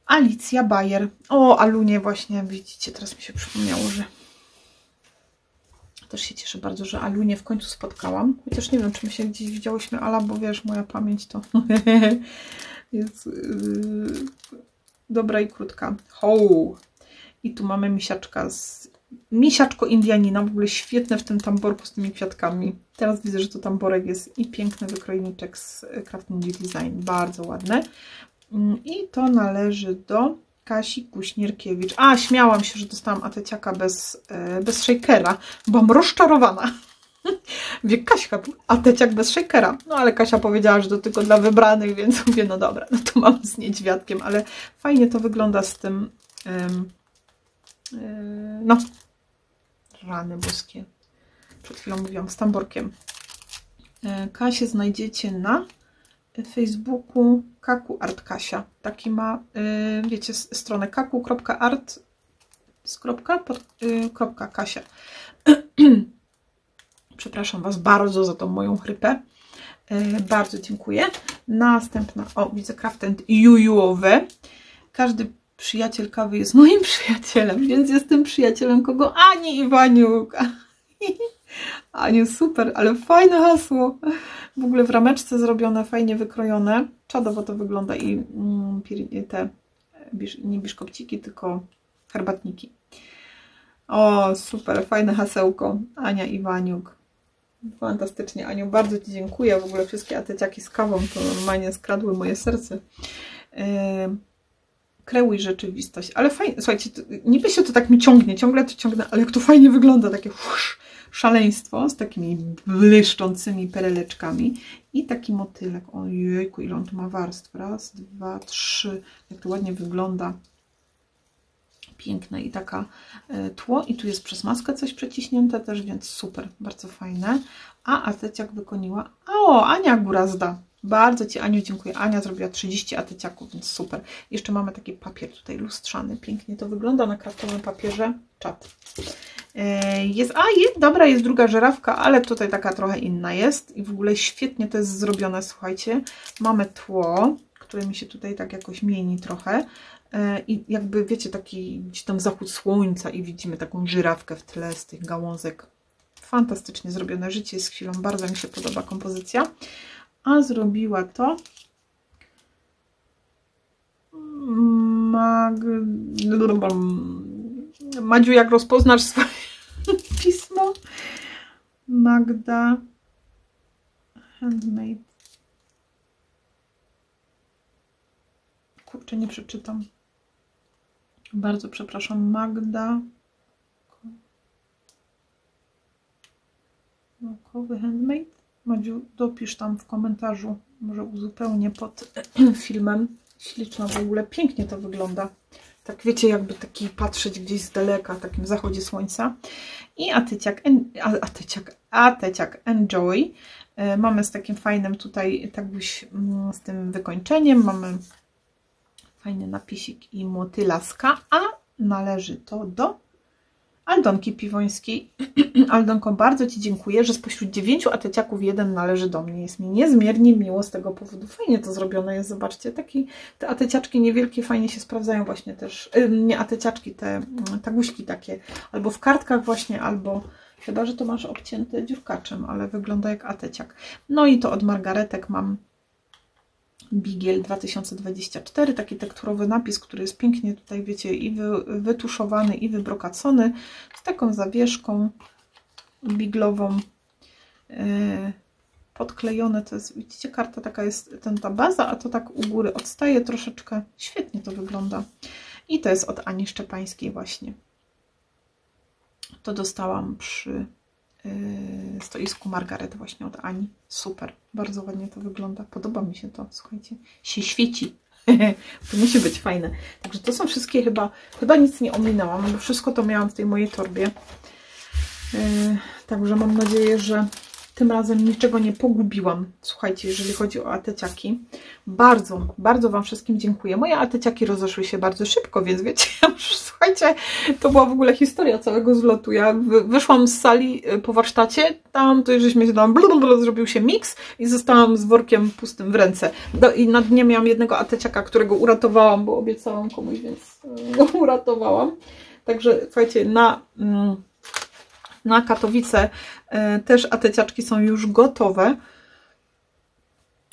Alicja Bayer. O, Alunie właśnie, widzicie, teraz mi się przypomniało, że też się cieszę bardzo, że Alunię w końcu spotkałam. Chociaż nie wiem, czy my się gdzieś widziałyśmy, Ala, bo wiesz, moja pamięć to jest dobra i krótka. Ho! I tu mamy misiaczko Indianina, w ogóle świetne w tym tamborku z tymi kwiatkami. Teraz widzę, że to tamborek jest i piękny wykrojniczek z Crafting Design, bardzo ładny. I to należy do Kasi Kuśnierkiewicz. A, śmiałam się, że dostałam ateciaka bez shakera. Byłam rozczarowana. Wie, Kaśka, ateciak bez shakera. No ale Kasia powiedziała, że to tylko dla wybranych, więc mówię, no dobra, no to mam z niedźwiadkiem, ale fajnie to wygląda z tym no, rany boskie. Przed chwilą mówiłam z tamborkiem. Kasię znajdziecie na Facebooku Kaku Art Kasia. Taki ma, wiecie, stronę kaku.art Kasia. Przepraszam Was bardzo za tą moją chrypę. Bardzo dziękuję. Następna, o, widzę Craft and Jujuowe. Każdy przyjaciel kawy jest moim przyjacielem, więc jestem przyjacielem kogo? Ani Iwaniuk. Aniu, super, ale fajne hasło. W ogóle w rameczce zrobione, fajnie wykrojone. Czadowo to wygląda i te, nie biszkopciki, tylko herbatniki. O, super, fajne hasełko. Ania Iwaniuk. Fantastycznie, Aniu, bardzo Ci dziękuję. W ogóle wszystkie ateciaki z kawą to normalnie skradły moje serce. Kreuj rzeczywistość. Ale fajnie, słuchajcie, niby się to tak mi ciągnie, ciągle to ciągnę, ale jak to fajnie wygląda, takie szaleństwo z takimi błyszczącymi pereleczkami i taki motylek. Ojejku, ile on tu ma warstw. Raz, dwa, trzy. Jak to ładnie wygląda. Piękne i taka tło. I tu jest przez maskę coś przeciśnięte też, więc super, bardzo fajne. A ateciak wykoniła. O, Ania Górazda. Bardzo Ci, Aniu, dziękuję. Ania zrobiła 30 ateciaków, więc super. Jeszcze mamy taki papier tutaj lustrzany. Pięknie to wygląda na kraftowym papierze. Czad. Jest, dobra, jest druga żerawka, ale tutaj taka trochę inna jest. I w ogóle świetnie to jest zrobione, słuchajcie. Mamy tło, które mi się tutaj tak jakoś mieni trochę. I jakby, wiecie, taki gdzieś tam zachód słońca i widzimy taką żyrawkę w tle z tych gałązek. Fantastycznie zrobione. Życie jest chwilą. Bardzo mi się podoba kompozycja. A zrobiła to Madziu, jak rozpoznasz swoje pismo? Magda Handmade. Kurczę, nie przeczytam. Bardzo przepraszam. Magda Naukowy Handmade. Madziu, dopisz tam w komentarzu, może uzupełnię pod filmem. Śliczna w ogóle, pięknie to wygląda. Tak wiecie, jakby taki patrzeć gdzieś z daleka, w takim zachodzie słońca. I ateciak Enjoy. Mamy z takim fajnym tutaj, tak byś z tym wykończeniem. Mamy fajny napisik i motylaska, a należy to do Aldonki Piwońskiej. Aldonko, bardzo Ci dziękuję, że spośród 9 ateciaków jeden należy do mnie. Jest mi niezmiernie miło z tego powodu. Fajnie to zrobione jest, zobaczcie. Te ateciaczki niewielkie fajnie się sprawdzają właśnie też. Nie ateciaczki, te taguśki takie. Albo w kartkach właśnie, albo chyba, że to masz obcięte dziurkaczem, ale wygląda jak ateciak. No i to od Margaretek mam Bigiel 2024, taki tekturowy napis, który jest pięknie tutaj, wiecie, i wytuszowany, i wybrokacony, z taką zawieszką biglową, podklejone, to jest, widzicie, karta taka jest, ta baza, a to tak u góry odstaje troszeczkę, świetnie to wygląda. I to jest od Ani Szczepańskiej właśnie. To dostałam przy stoisku Margaret właśnie od Ani. Super, bardzo ładnie to wygląda. Podoba mi się to, słuchajcie. Się świeci. To musi być fajne. Także to są wszystkie, chyba nic nie ominęłam, bo wszystko to miałam w tej mojej torbie. Także mam nadzieję, że tym razem niczego nie pogubiłam. Słuchajcie, jeżeli chodzi o ateciaki. Bardzo, bardzo Wam wszystkim dziękuję. Moje ateciaki rozeszły się bardzo szybko, więc wiecie, słuchajcie, to była w ogóle historia całego zlotu. Ja wyszłam z sali po warsztacie, tam to żeśmy się tam zrobił się miks i zostałam z workiem pustym w ręce. I na dnie miałam jednego ateciaka, którego uratowałam, bo obiecałam komuś, więc go uratowałam. Także słuchajcie, Na Katowice też ateciaczki są już gotowe.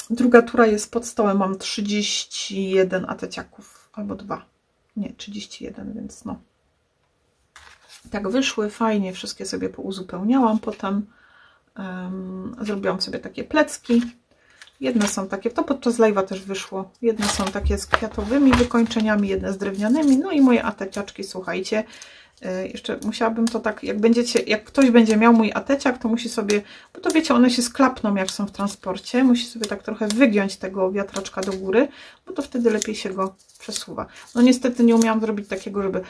Druga tura jest pod stołem, mam 31 ateciaków, albo 2, nie, 31, więc no. Tak wyszły, fajnie, wszystkie sobie pouzupełniałam, potem zrobiłam sobie takie plecki. Jedne są takie, to podczas live'a też wyszło, jedne są takie z kwiatowymi wykończeniami, jedne z drewnianymi, no i moje ateciaczki, słuchajcie, jeszcze musiałabym to tak, jak ktoś będzie miał mój ateciak, to musi sobie, bo to wiecie, one się sklapną jak są w transporcie, musi sobie tak trochę wygiąć tego wiatraczka do góry, bo to wtedy lepiej się go przesuwa. No niestety nie umiałam zrobić takiego, żeby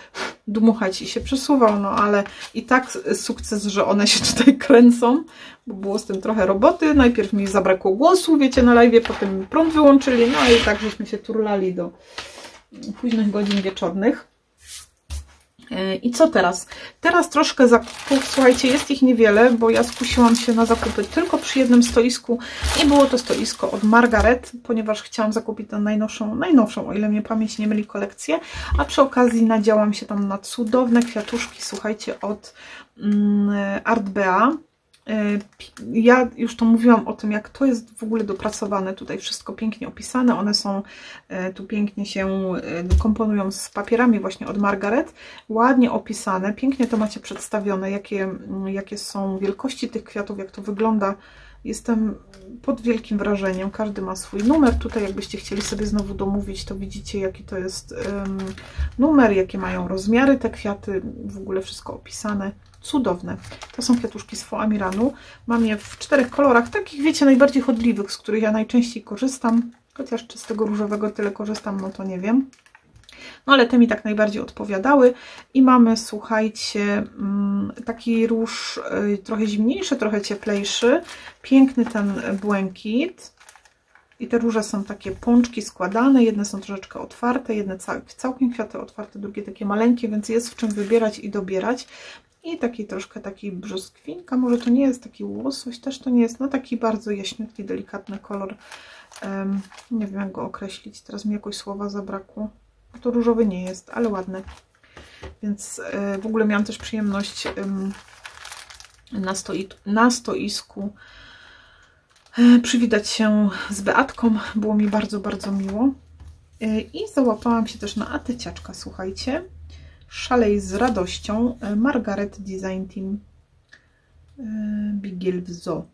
dmuchać i się przesuwał, no ale i tak sukces, że one się tutaj kręcą, bo było z tym trochę roboty. Najpierw mi zabrakło głosu, wiecie, na live'ie, potem prąd wyłączyli, no i tak żeśmy się turlali do późnych godzin wieczornych. I co teraz? Teraz troszkę zakupów, słuchajcie, jest ich niewiele, bo ja skusiłam się na zakupy tylko przy jednym stoisku i było to stoisko od Margaret, ponieważ chciałam zakupić tę najnowszą, o ile mnie pamięć nie myli, kolekcję, a przy okazji nadziałam się tam na cudowne kwiatuszki, słuchajcie, od Artbea. Ja już to mówiłam o tym, jak to jest w ogóle dopracowane, tutaj wszystko pięknie opisane, one są tu pięknie się komponują z papierami właśnie od Margaret, ładnie opisane, pięknie to macie przedstawione, jakie są wielkości tych kwiatów, jak to wygląda. Jestem pod wielkim wrażeniem, każdy ma swój numer, tutaj jakbyście chcieli sobie znowu domówić, to widzicie, jaki to jest numer, jakie mają rozmiary te kwiaty, w ogóle wszystko opisane. Cudowne. To są kwiatuszki z Foamiranu. Mam je w 4 kolorach, takich wiecie, najbardziej chodliwych, z których ja najczęściej korzystam. Chociaż czy z tego różowego tyle korzystam, no to nie wiem. No ale te mi tak najbardziej odpowiadały. I mamy, słuchajcie, taki róż trochę zimniejszy, trochę cieplejszy. Piękny ten błękit. I te róże są takie pączki składane. Jedne są troszeczkę otwarte, jedne całkiem kwiaty otwarte, drugie takie maleńkie, więc jest w czym wybierać i dobierać. I troszkę taki brzoskwinka, może to nie jest taki łosoś, też to nie jest, no taki bardzo jaśniutki, delikatny kolor. Nie wiem jak go określić, teraz mi jakoś słowa zabrakło. To różowy nie jest, ale ładny. Więc w ogóle miałam też przyjemność na stoisku przywitać się z Beatką. Było mi bardzo, bardzo miło. I załapałam się też na ateciaczka, słuchajcie. Szalej z radością, Margaret Design Team Bigiel w Zoo.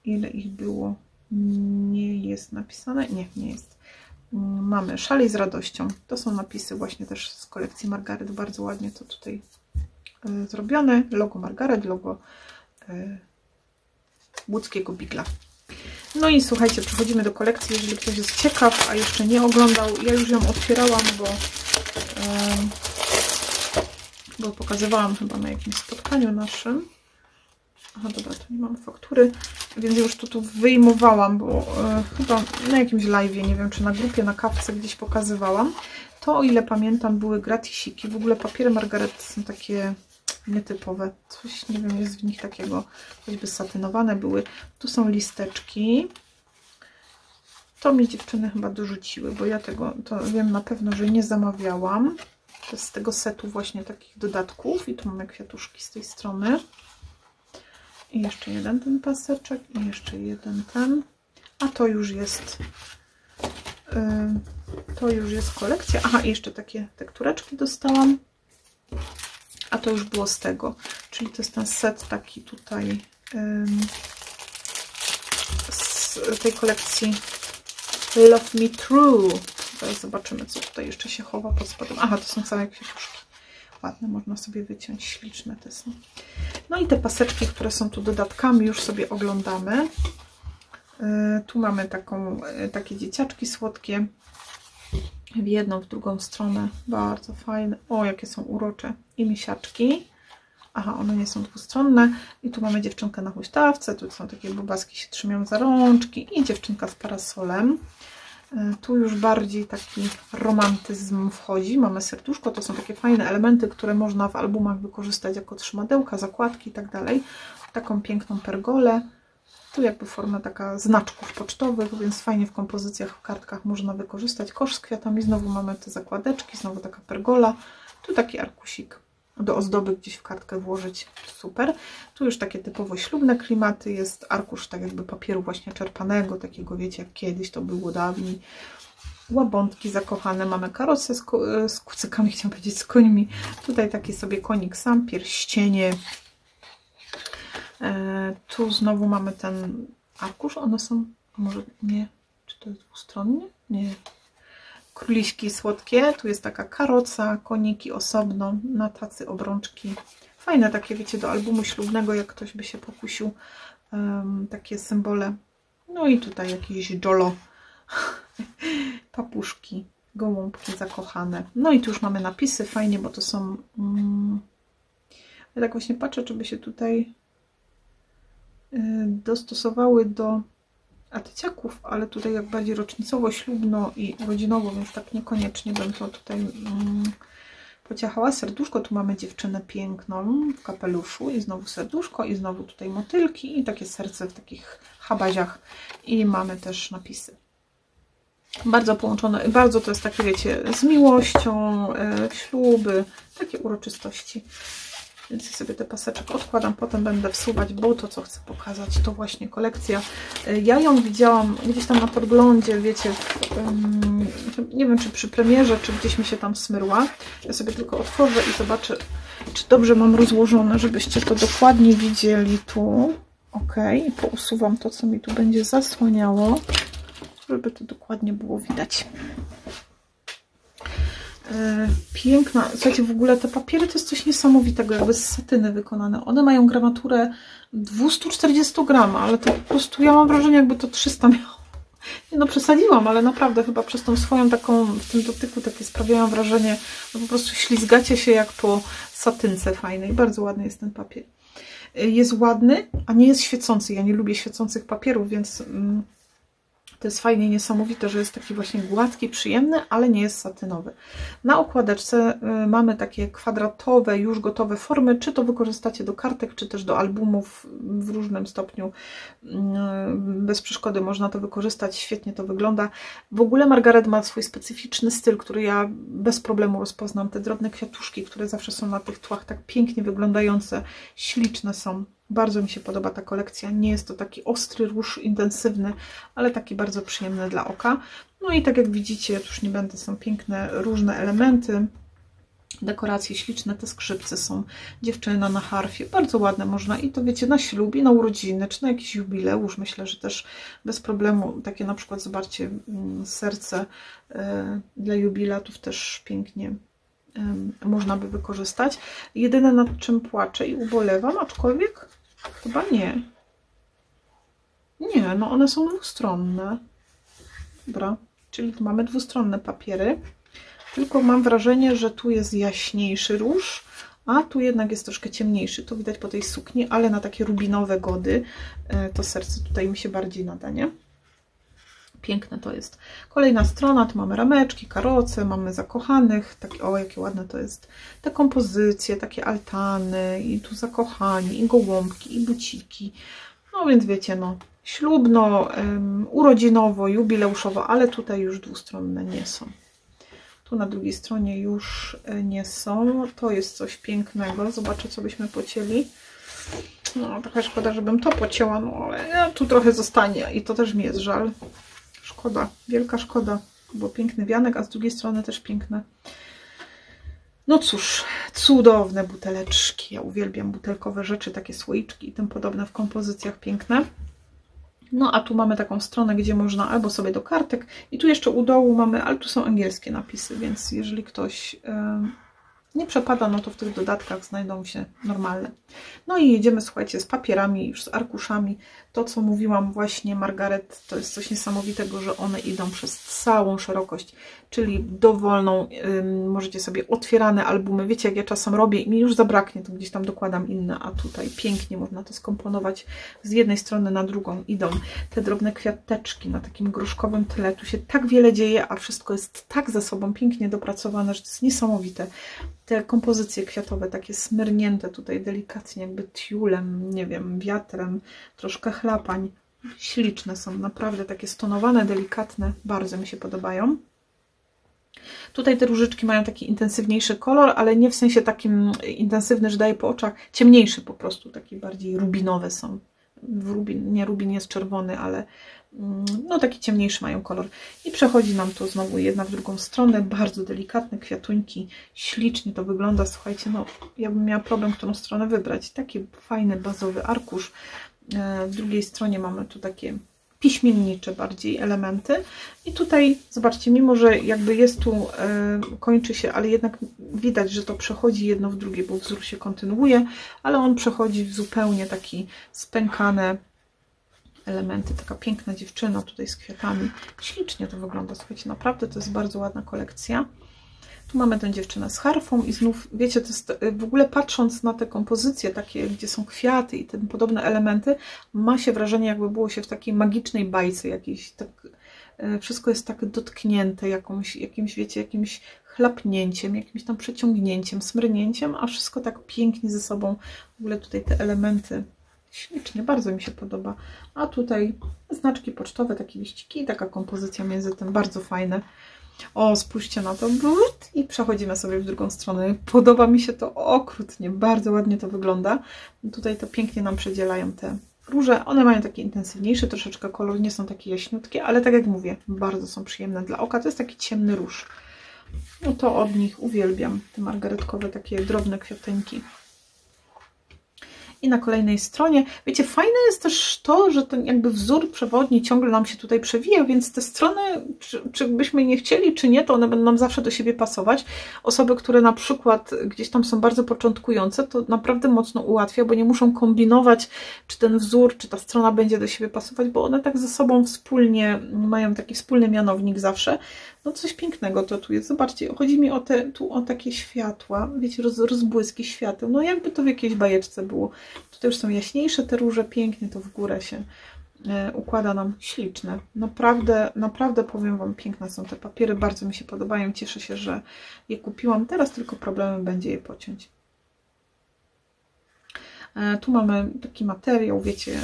Ile ich było? Nie jest napisane? Nie, nie jest. Mamy Szalej z radością. To są napisy właśnie też z kolekcji Margaret. Bardzo ładnie to tutaj zrobione. Logo Margaret, logo łódzkiego Bigla. No i słuchajcie, przechodzimy do kolekcji, jeżeli ktoś jest ciekaw, a jeszcze nie oglądał. Ja już ją otwierałam, bo pokazywałam chyba na jakimś spotkaniu naszym. Aha, dobra, to nie mam faktury, więc już tu wyjmowałam, bo chyba na jakimś live'ie, nie wiem, czy na grupie, na kawce gdzieś pokazywałam. To, o ile pamiętam, były gratisiki. W ogóle papiery Margaret są takie nietypowe. Coś, nie wiem, jest w nich takiego, choćby satynowane były. Tu są listeczki. To mi dziewczyny chyba dorzuciły, bo ja tego, to wiem na pewno, że nie zamawiałam. To jest z tego setu właśnie takich dodatków. I tu mamy kwiatuszki z tej strony. I jeszcze jeden ten paseczek. I jeszcze jeden ten. A to już jest kolekcja. Aha, i jeszcze takie tektureczki dostałam. A to już było z tego. Czyli to jest ten set taki tutaj z tej kolekcji Love Me True. Teraz zobaczymy, co tutaj jeszcze się chowa pod spodem. Aha, to są całe kwiatuszki. Ładne, można sobie wyciąć, śliczne te są. No i te paseczki, które są tu dodatkami, już sobie oglądamy. Tu mamy takie dzieciaczki słodkie. W jedną, w drugą stronę. Bardzo fajne. O, jakie są urocze. I misiaczki. Aha, one nie są dwustronne. I tu mamy dziewczynkę na huśtawce. Tu są takie bobaski, się trzymią za rączki. I dziewczynka z parasolem. Tu już bardziej taki romantyzm wchodzi. Mamy serduszko. To są takie fajne elementy, które można w albumach wykorzystać jako trzymadełka, zakładki i tak dalej. Taką piękną pergolę. Tu jakby forma taka znaczków pocztowych, więc fajnie w kompozycjach, w kartkach można wykorzystać. Kosz z kwiatami, znowu mamy te zakładeczki, znowu taka pergola. Tu taki arkusik. do ozdoby gdzieś w kartkę włożyć. Super. Tu już takie typowo ślubne klimaty. Jest arkusz tak jakby papieru właśnie czerpanego, takiego wiecie jak kiedyś to było dawniej. Łabądki zakochane. Mamy karoce z kucykami, chciałam powiedzieć, z końmi. Tutaj taki sobie konik sam, pierścienie. Tu znowu mamy ten arkusz. One są, może nie, czy to jest dwustronnie? Nie. Króliczki słodkie. Tu jest taka karoca, koniki osobno, na tacy obrączki. Fajne takie, wiecie, do albumu ślubnego, jak ktoś by się pokusił. Takie symbole. No i tutaj jakieś jolo. Papuszki, gołąbki zakochane. No i tu już mamy napisy. Fajnie, bo to są... ja tak właśnie patrzę, czy by się tutaj dostosowały do ateciaków, ale tutaj jak bardziej rocznicowo, ślubno i rodzinowo, więc tak niekoniecznie bym to tutaj pociachała. Serduszko, tu mamy dziewczynę piękną w kapeluszu i znowu serduszko i znowu tutaj motylki i takie serce w takich habaziach i mamy też napisy. Bardzo połączone, bardzo to jest takie, wiecie, z miłością, śluby, takie uroczystości. Więc ja sobie ten paseczek odkładam, potem będę wsuwać, bo to, co chcę pokazać, to właśnie kolekcja. Ja ją widziałam gdzieś tam na podglądzie, wiecie, nie wiem, czy przy premierze, czy gdzieś mi się tam smyrła. Ja sobie tylko otworzę i zobaczę, czy dobrze mam rozłożone, żebyście to dokładnie widzieli tu. Ok, i pousuwam to, co mi tu będzie zasłaniało, żeby to dokładnie było widać. Piękna. Słuchajcie, w ogóle te papiery to jest coś niesamowitego, jakby z satyny wykonane. One mają gramaturę 240 gram, ale to po prostu ja mam wrażenie, jakby to 300 miało. Nie no, przesadziłam, ale naprawdę chyba przez tą swoją taką, w tym dotyku takie sprawiają wrażenie, że po prostu ślizgacie się jak po satynce fajnej. Bardzo ładny jest ten papier. Jest ładny, a nie jest świecący. Ja nie lubię świecących papierów, więc... to jest fajnie niesamowite, że jest taki właśnie gładki, przyjemny, ale nie jest satynowy. Na okładeczce mamy takie kwadratowe, już gotowe formy, czy to wykorzystacie do kartek, czy też do albumów w różnym stopniu. Bez przeszkody można to wykorzystać, świetnie to wygląda. W ogóle Margaret ma swój specyficzny styl, który ja bez problemu rozpoznam. Te drobne kwiatuszki, które zawsze są na tych tłach tak pięknie wyglądające, śliczne są. Bardzo mi się podoba ta kolekcja. Nie jest to taki ostry róż, intensywny, ale taki bardzo przyjemny dla oka. No i tak jak widzicie, już nie będę, są piękne różne elementy. Dekoracje śliczne, te skrzypce są. Dziewczyna na harfie. Bardzo ładne można i to wiecie, na ślub, i na urodziny, czy na jakiś jubileusz. Myślę, że też bez problemu. Takie na przykład, zobaczcie, serce dla jubilatów też pięknie można by wykorzystać. Jedyne, nad czym płaczę i ubolewam, aczkolwiek chyba nie. Nie, no one są dwustronne. Dobra, czyli tu mamy dwustronne papiery. Tylko mam wrażenie, że tu jest jaśniejszy róż, a tu jednak jest troszkę ciemniejszy. To widać po tej sukni, ale na takie rubinowe gody to serce tutaj mi się bardziej nada, nie? Piękne to jest. Kolejna strona, tu mamy rameczki, karoce, mamy zakochanych. Takie, o, jakie ładne to jest. Te kompozycje, takie altany, i tu zakochani, i gołąbki, i buciki. No więc wiecie, no, ślubno, urodzinowo, jubileuszowo, ale tutaj już dwustronne nie są. Tu na drugiej stronie już nie są. To jest coś pięknego. Zobaczę, co byśmy pocięli. No, trochę szkoda, żebym to pocięła, no ale tu trochę zostanie i to też mi jest żal. Szkoda, wielka szkoda, bo piękny wianek, a z drugiej strony też piękne. No cóż, cudowne buteleczki. Ja uwielbiam butelkowe rzeczy, takie słoiczki i tym podobne w kompozycjach piękne. No a tu mamy taką stronę, gdzie można albo sobie do kartek i tu jeszcze u dołu mamy, ale tu są angielskie napisy, więc jeżeli ktoś nie przepada, no to w tych dodatkach znajdą się normalne. No i jedziemy, słuchajcie, z papierami, już z arkuszami. To, co mówiłam właśnie, Margaret, to jest coś niesamowitego, że one idą przez całą szerokość, czyli dowolną, możecie sobie otwierane albumy. Wiecie, jak ja czasem robię i mi już zabraknie, to gdzieś tam dokładam inne, a tutaj pięknie można to skomponować z jednej strony na drugą. Idą te drobne kwiateczki na takim gruszkowym tle. Tu się tak wiele dzieje, a wszystko jest tak ze sobą pięknie dopracowane, że to jest niesamowite. Te kompozycje kwiatowe, takie smyrnięte tutaj delikatnie, jakby tiulem, nie wiem, wiatrem, troszkę chlapań. Śliczne są, naprawdę takie stonowane, delikatne, bardzo mi się podobają. Tutaj te różyczki mają taki intensywniejszy kolor, ale nie w sensie takim intensywny, że daje po oczach, ciemniejszy po prostu, taki bardziej rubinowe są. Rubin jest czerwony, ale no taki ciemniejszy mają kolor. I przechodzi nam to znowu jedna w drugą stronę, bardzo delikatne kwiatuńki, ślicznie to wygląda, słuchajcie, no ja bym miała problem, którą stronę wybrać. Taki fajny, bazowy arkusz. W drugiej stronie mamy tu takie piśmiennicze bardziej elementy i tutaj zobaczcie, mimo że jakby jest tu, kończy się, ale jednak widać, że to przechodzi jedno w drugie, bo wzór się kontynuuje, ale on przechodzi w zupełnie taki spękane elementy, taka piękna dziewczyna tutaj z kwiatami, ślicznie to wygląda, słuchajcie, naprawdę to jest bardzo ładna kolekcja. Tu mamy tę dziewczynę z harfą i znów, wiecie, to jest w ogóle patrząc na te kompozycje takie, gdzie są kwiaty i tym podobne elementy, ma się wrażenie, jakby było się w takiej magicznej bajce jakiejś, tak, wszystko jest tak dotknięte jakimś, wiecie, jakimś chlapnięciem, jakimś tam przeciągnięciem, smrnięciem, a wszystko tak pięknie ze sobą, w ogóle tutaj te elementy, ślicznie, bardzo mi się podoba. A tutaj znaczki pocztowe, takie liściki i taka kompozycja między tym, bardzo fajne. O, spójrzcie na to. I przechodzimy sobie w drugą stronę. Podoba mi się to okrutnie. Bardzo ładnie to wygląda. Tutaj to pięknie nam przedzielają te róże. One mają taki intensywniejszy troszeczkę kolor. Nie są takie jaśniutkie, ale tak jak mówię, bardzo są przyjemne dla oka. To jest taki ciemny róż. No to od nich uwielbiam. Te margaretkowe, takie drobne kwiateńki. I na kolejnej stronie, wiecie, fajne jest też to, że ten jakby wzór przewodni ciągle nam się tutaj przewija, więc te strony, czy byśmy nie chcieli, czy nie, to one będą nam zawsze do siebie pasować. Osoby, które na przykład gdzieś tam są bardzo początkujące, to naprawdę mocno ułatwia, bo nie muszą kombinować, czy ten wzór, czy ta strona będzie do siebie pasować, bo one tak ze sobą wspólnie mają taki wspólny mianownik zawsze. No coś pięknego to tu jest. Zobaczcie, chodzi mi o takie światła, wiecie, rozbłyski świateł. No jakby to w jakiejś bajeczce było. Tutaj już są jaśniejsze te róże, pięknie to w górę się układa nam, śliczne. Naprawdę, naprawdę powiem Wam, piękne są te papiery, bardzo mi się podobają. Cieszę się, że je kupiłam. Teraz tylko problemem będzie je pociąć. Tu mamy taki materiał, wiecie,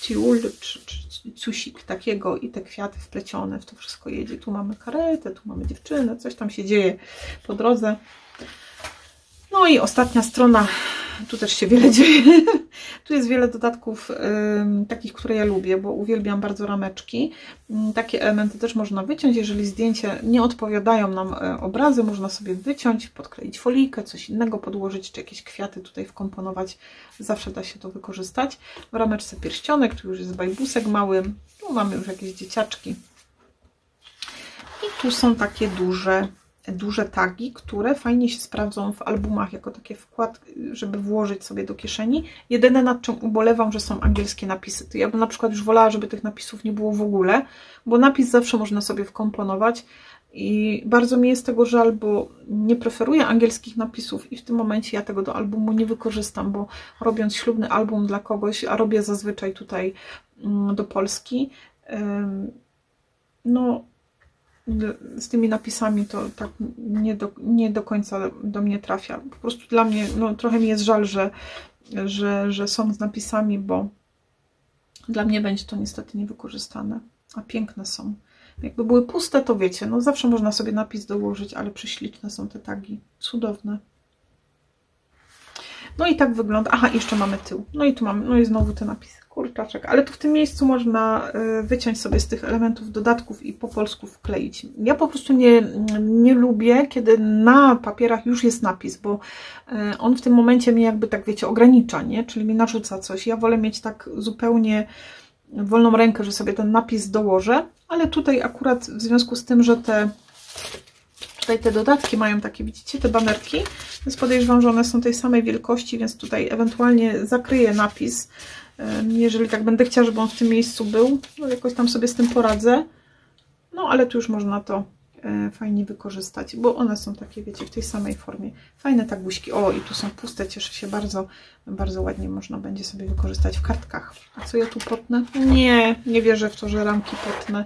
tiul, czy cusik takiego i te kwiaty wplecione w to wszystko jedzie. Tu mamy karetę, tu mamy dziewczynę, coś tam się dzieje po drodze. No i ostatnia strona, tu też się wiele dzieje. Tu jest wiele dodatków takich, które ja lubię, bo uwielbiam bardzo rameczki. Takie elementy też można wyciąć, jeżeli zdjęcia nie odpowiadają nam obrazy, można sobie wyciąć, podkleić folijkę, coś innego podłożyć, czy jakieś kwiaty tutaj wkomponować. Zawsze da się to wykorzystać. W rameczce pierścionek, tu już jest bajbusek mały, tu mamy już jakieś dzieciaczki. I tu są takie duże tagi, które fajnie się sprawdzą w albumach jako takie wkład, żeby włożyć sobie do kieszeni. Jedyne, nad czym ubolewam, że są angielskie napisy. To ja bym na przykład już wolała, żeby tych napisów nie było w ogóle, bo napis zawsze można sobie wkomponować i bardzo mi jest tego żal, bo nie preferuję angielskich napisów i w tym momencie ja tego do albumu nie wykorzystam, bo robiąc ślubny album dla kogoś, a robię zazwyczaj tutaj do Polski, no z tymi napisami to tak nie do końca do mnie trafia. Po prostu dla mnie, no trochę mi jest żal, że są z napisami, bo dla mnie będzie to niestety niewykorzystane. A piękne są. Jakby były puste, to wiecie, no zawsze można sobie napis dołożyć, ale prześliczne są te tagi. Cudowne. No i tak wygląda. Aha, jeszcze mamy tył. No i tu mamy, no i znowu te napisy. Kurczaczek. Ale tu w tym miejscu można wyciąć sobie z tych elementów dodatków i po polsku wkleić. Ja po prostu nie lubię, kiedy na papierach już jest napis, bo on w tym momencie mnie jakby tak, wiecie, ogranicza, nie? Czyli mi narzuca coś. Ja wolę mieć tak zupełnie wolną rękę, że sobie ten napis dołożę, ale tutaj akurat w związku z tym, że tutaj te dodatki mają takie, widzicie, te banerki, więc podejrzewam, że one są tej samej wielkości, więc tutaj ewentualnie zakryję napis, jeżeli tak będę chciała, żeby on w tym miejscu był, no jakoś tam sobie z tym poradzę, no ale tu już można to fajnie wykorzystać, bo one są takie, wiecie, w tej samej formie. Fajne taguśki. O, i tu są puste, cieszę się bardzo, bardzo ładnie można będzie sobie wykorzystać w kartkach. A co ja tu potnę? Nie wierzę w to, że ramki potnę.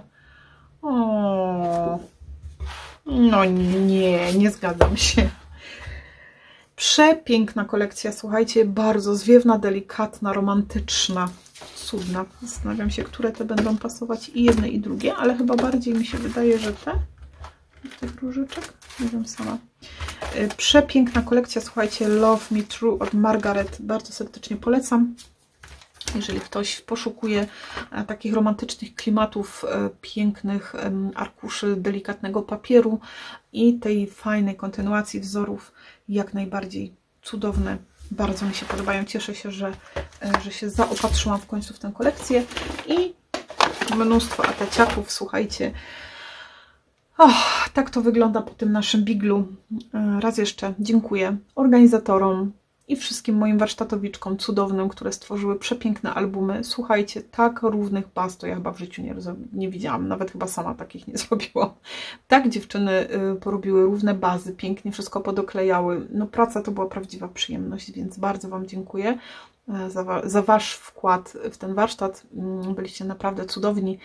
O, no nie zgadzam się. Przepiękna kolekcja, słuchajcie, bardzo zwiewna, delikatna, romantyczna, cudna. Zastanawiam się, które te będą pasować i jedne i drugie, ale chyba bardziej mi się wydaje, że te. tych różyczek? Nie wiem sama. Przepiękna kolekcja, słuchajcie, Love Me True od Margaret. Bardzo serdecznie polecam. Jeżeli ktoś poszukuje takich romantycznych klimatów, pięknych arkuszy, delikatnego papieru i tej fajnej kontynuacji wzorów, jak najbardziej cudowne. Bardzo mi się podobają. Cieszę się, że się zaopatrzyłam w końcu w tę kolekcję. I mnóstwo ateciaków, słuchajcie. Tak to wygląda po tym naszym biglu. Raz jeszcze dziękuję organizatorom i wszystkim moim warsztatowiczkom cudownym, które stworzyły przepiękne albumy. Słuchajcie, tak równych baz to ja chyba w życiu nie widziałam. Nawet chyba sama takich nie zrobiłam. Tak dziewczyny porobiły równe bazy, pięknie wszystko podoklejały. No praca to była prawdziwa przyjemność, więc bardzo Wam dziękuję za Wasz wkład w ten warsztat. Byliście naprawdę cudowni.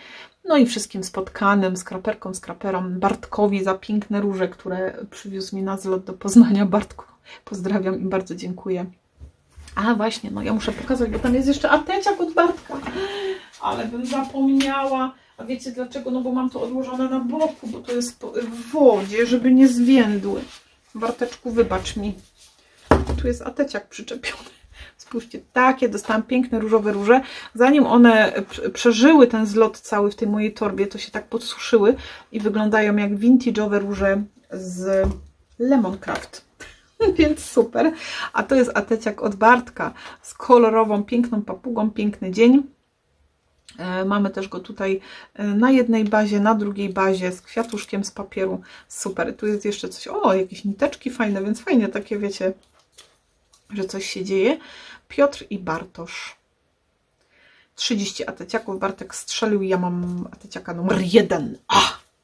No i wszystkim spotkanym, skraperkom, skraperom, Bartkowi za piękne róże, które przywiózł mi na zlot do Poznania. Bartku, pozdrawiam i bardzo dziękuję. A właśnie, no ja muszę pokazać, bo tam jest jeszcze ateciak od Bartka. Ale bym zapomniała. A wiecie dlaczego? No bo mam to odłożone na boku, bo to jest w wodzie, żeby nie zwiędły. Barteczku, wybacz mi. Tu jest ateciak przyczepiony. Spójrzcie, takie dostałam piękne różowe róże. Zanim one przeżyły ten zlot cały w tej mojej torbie, to się tak podsuszyły i wyglądają jak vintage'owe róże z Lemoncraft. Więc super. A to jest ateciak od Bartka z kolorową, piękną papugą. Piękny dzień. Mamy też go tutaj na jednej bazie, na drugiej bazie z kwiatuszkiem z papieru. Super. Tu jest jeszcze coś. O, jakieś niteczki fajne, więc fajnie takie, wiecie, że coś się dzieje. Piotr i Bartosz. 30 ateciaków. Bartek strzelił i ja mam ateciaka numer 1.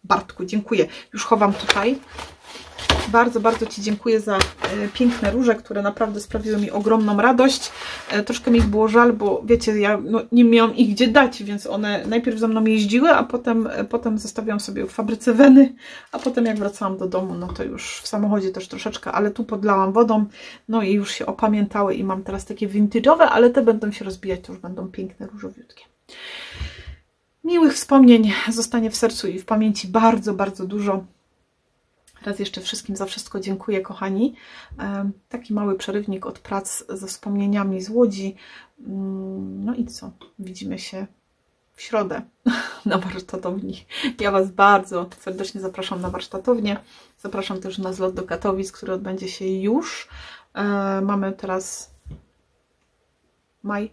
Bartku, dziękuję. Już chowam tutaj. Bardzo, bardzo Ci dziękuję za piękne róże, które naprawdę sprawiły mi ogromną radość. Troszkę mi ich było żal, bo wiecie, ja nie miałam ich gdzie dać, więc one najpierw za mną jeździły, a potem zostawiłam sobie w fabryce Weny, a potem jak wracałam do domu, no to już w samochodzie też troszeczkę, ale tu podlałam wodą, no i już się opamiętały i mam teraz takie vintage'owe, ale te będą się rozbijać, to już będą piękne, różowiutkie. Miłych wspomnień zostanie w sercu i w pamięci bardzo, bardzo dużo. Raz jeszcze wszystkim za wszystko dziękuję, kochani. Taki mały przerywnik od prac ze wspomnieniami z Łodzi. No i co? Widzimy się w środę na warsztatowni. Ja Was bardzo serdecznie zapraszam na warsztatownię. Zapraszam też na zlot do Katowic, który odbędzie się już. Mamy teraz maj,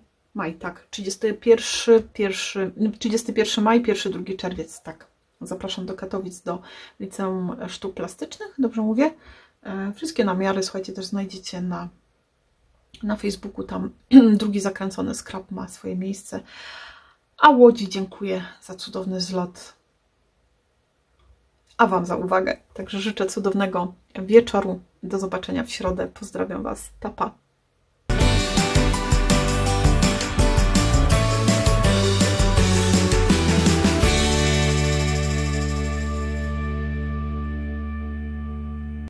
tak. 31 maj, 1-2 czerwiec, tak. Zapraszam do Katowic, do Liceum Sztuk Plastycznych, dobrze mówię? Wszystkie namiary, słuchajcie, też znajdziecie na Facebooku, tam drugi zakręcony skrap ma swoje miejsce. A Łodzi dziękuję za cudowny zlot, a Wam za uwagę. Także życzę cudownego wieczoru. Do zobaczenia w środę. Pozdrawiam Was. Pa, pa.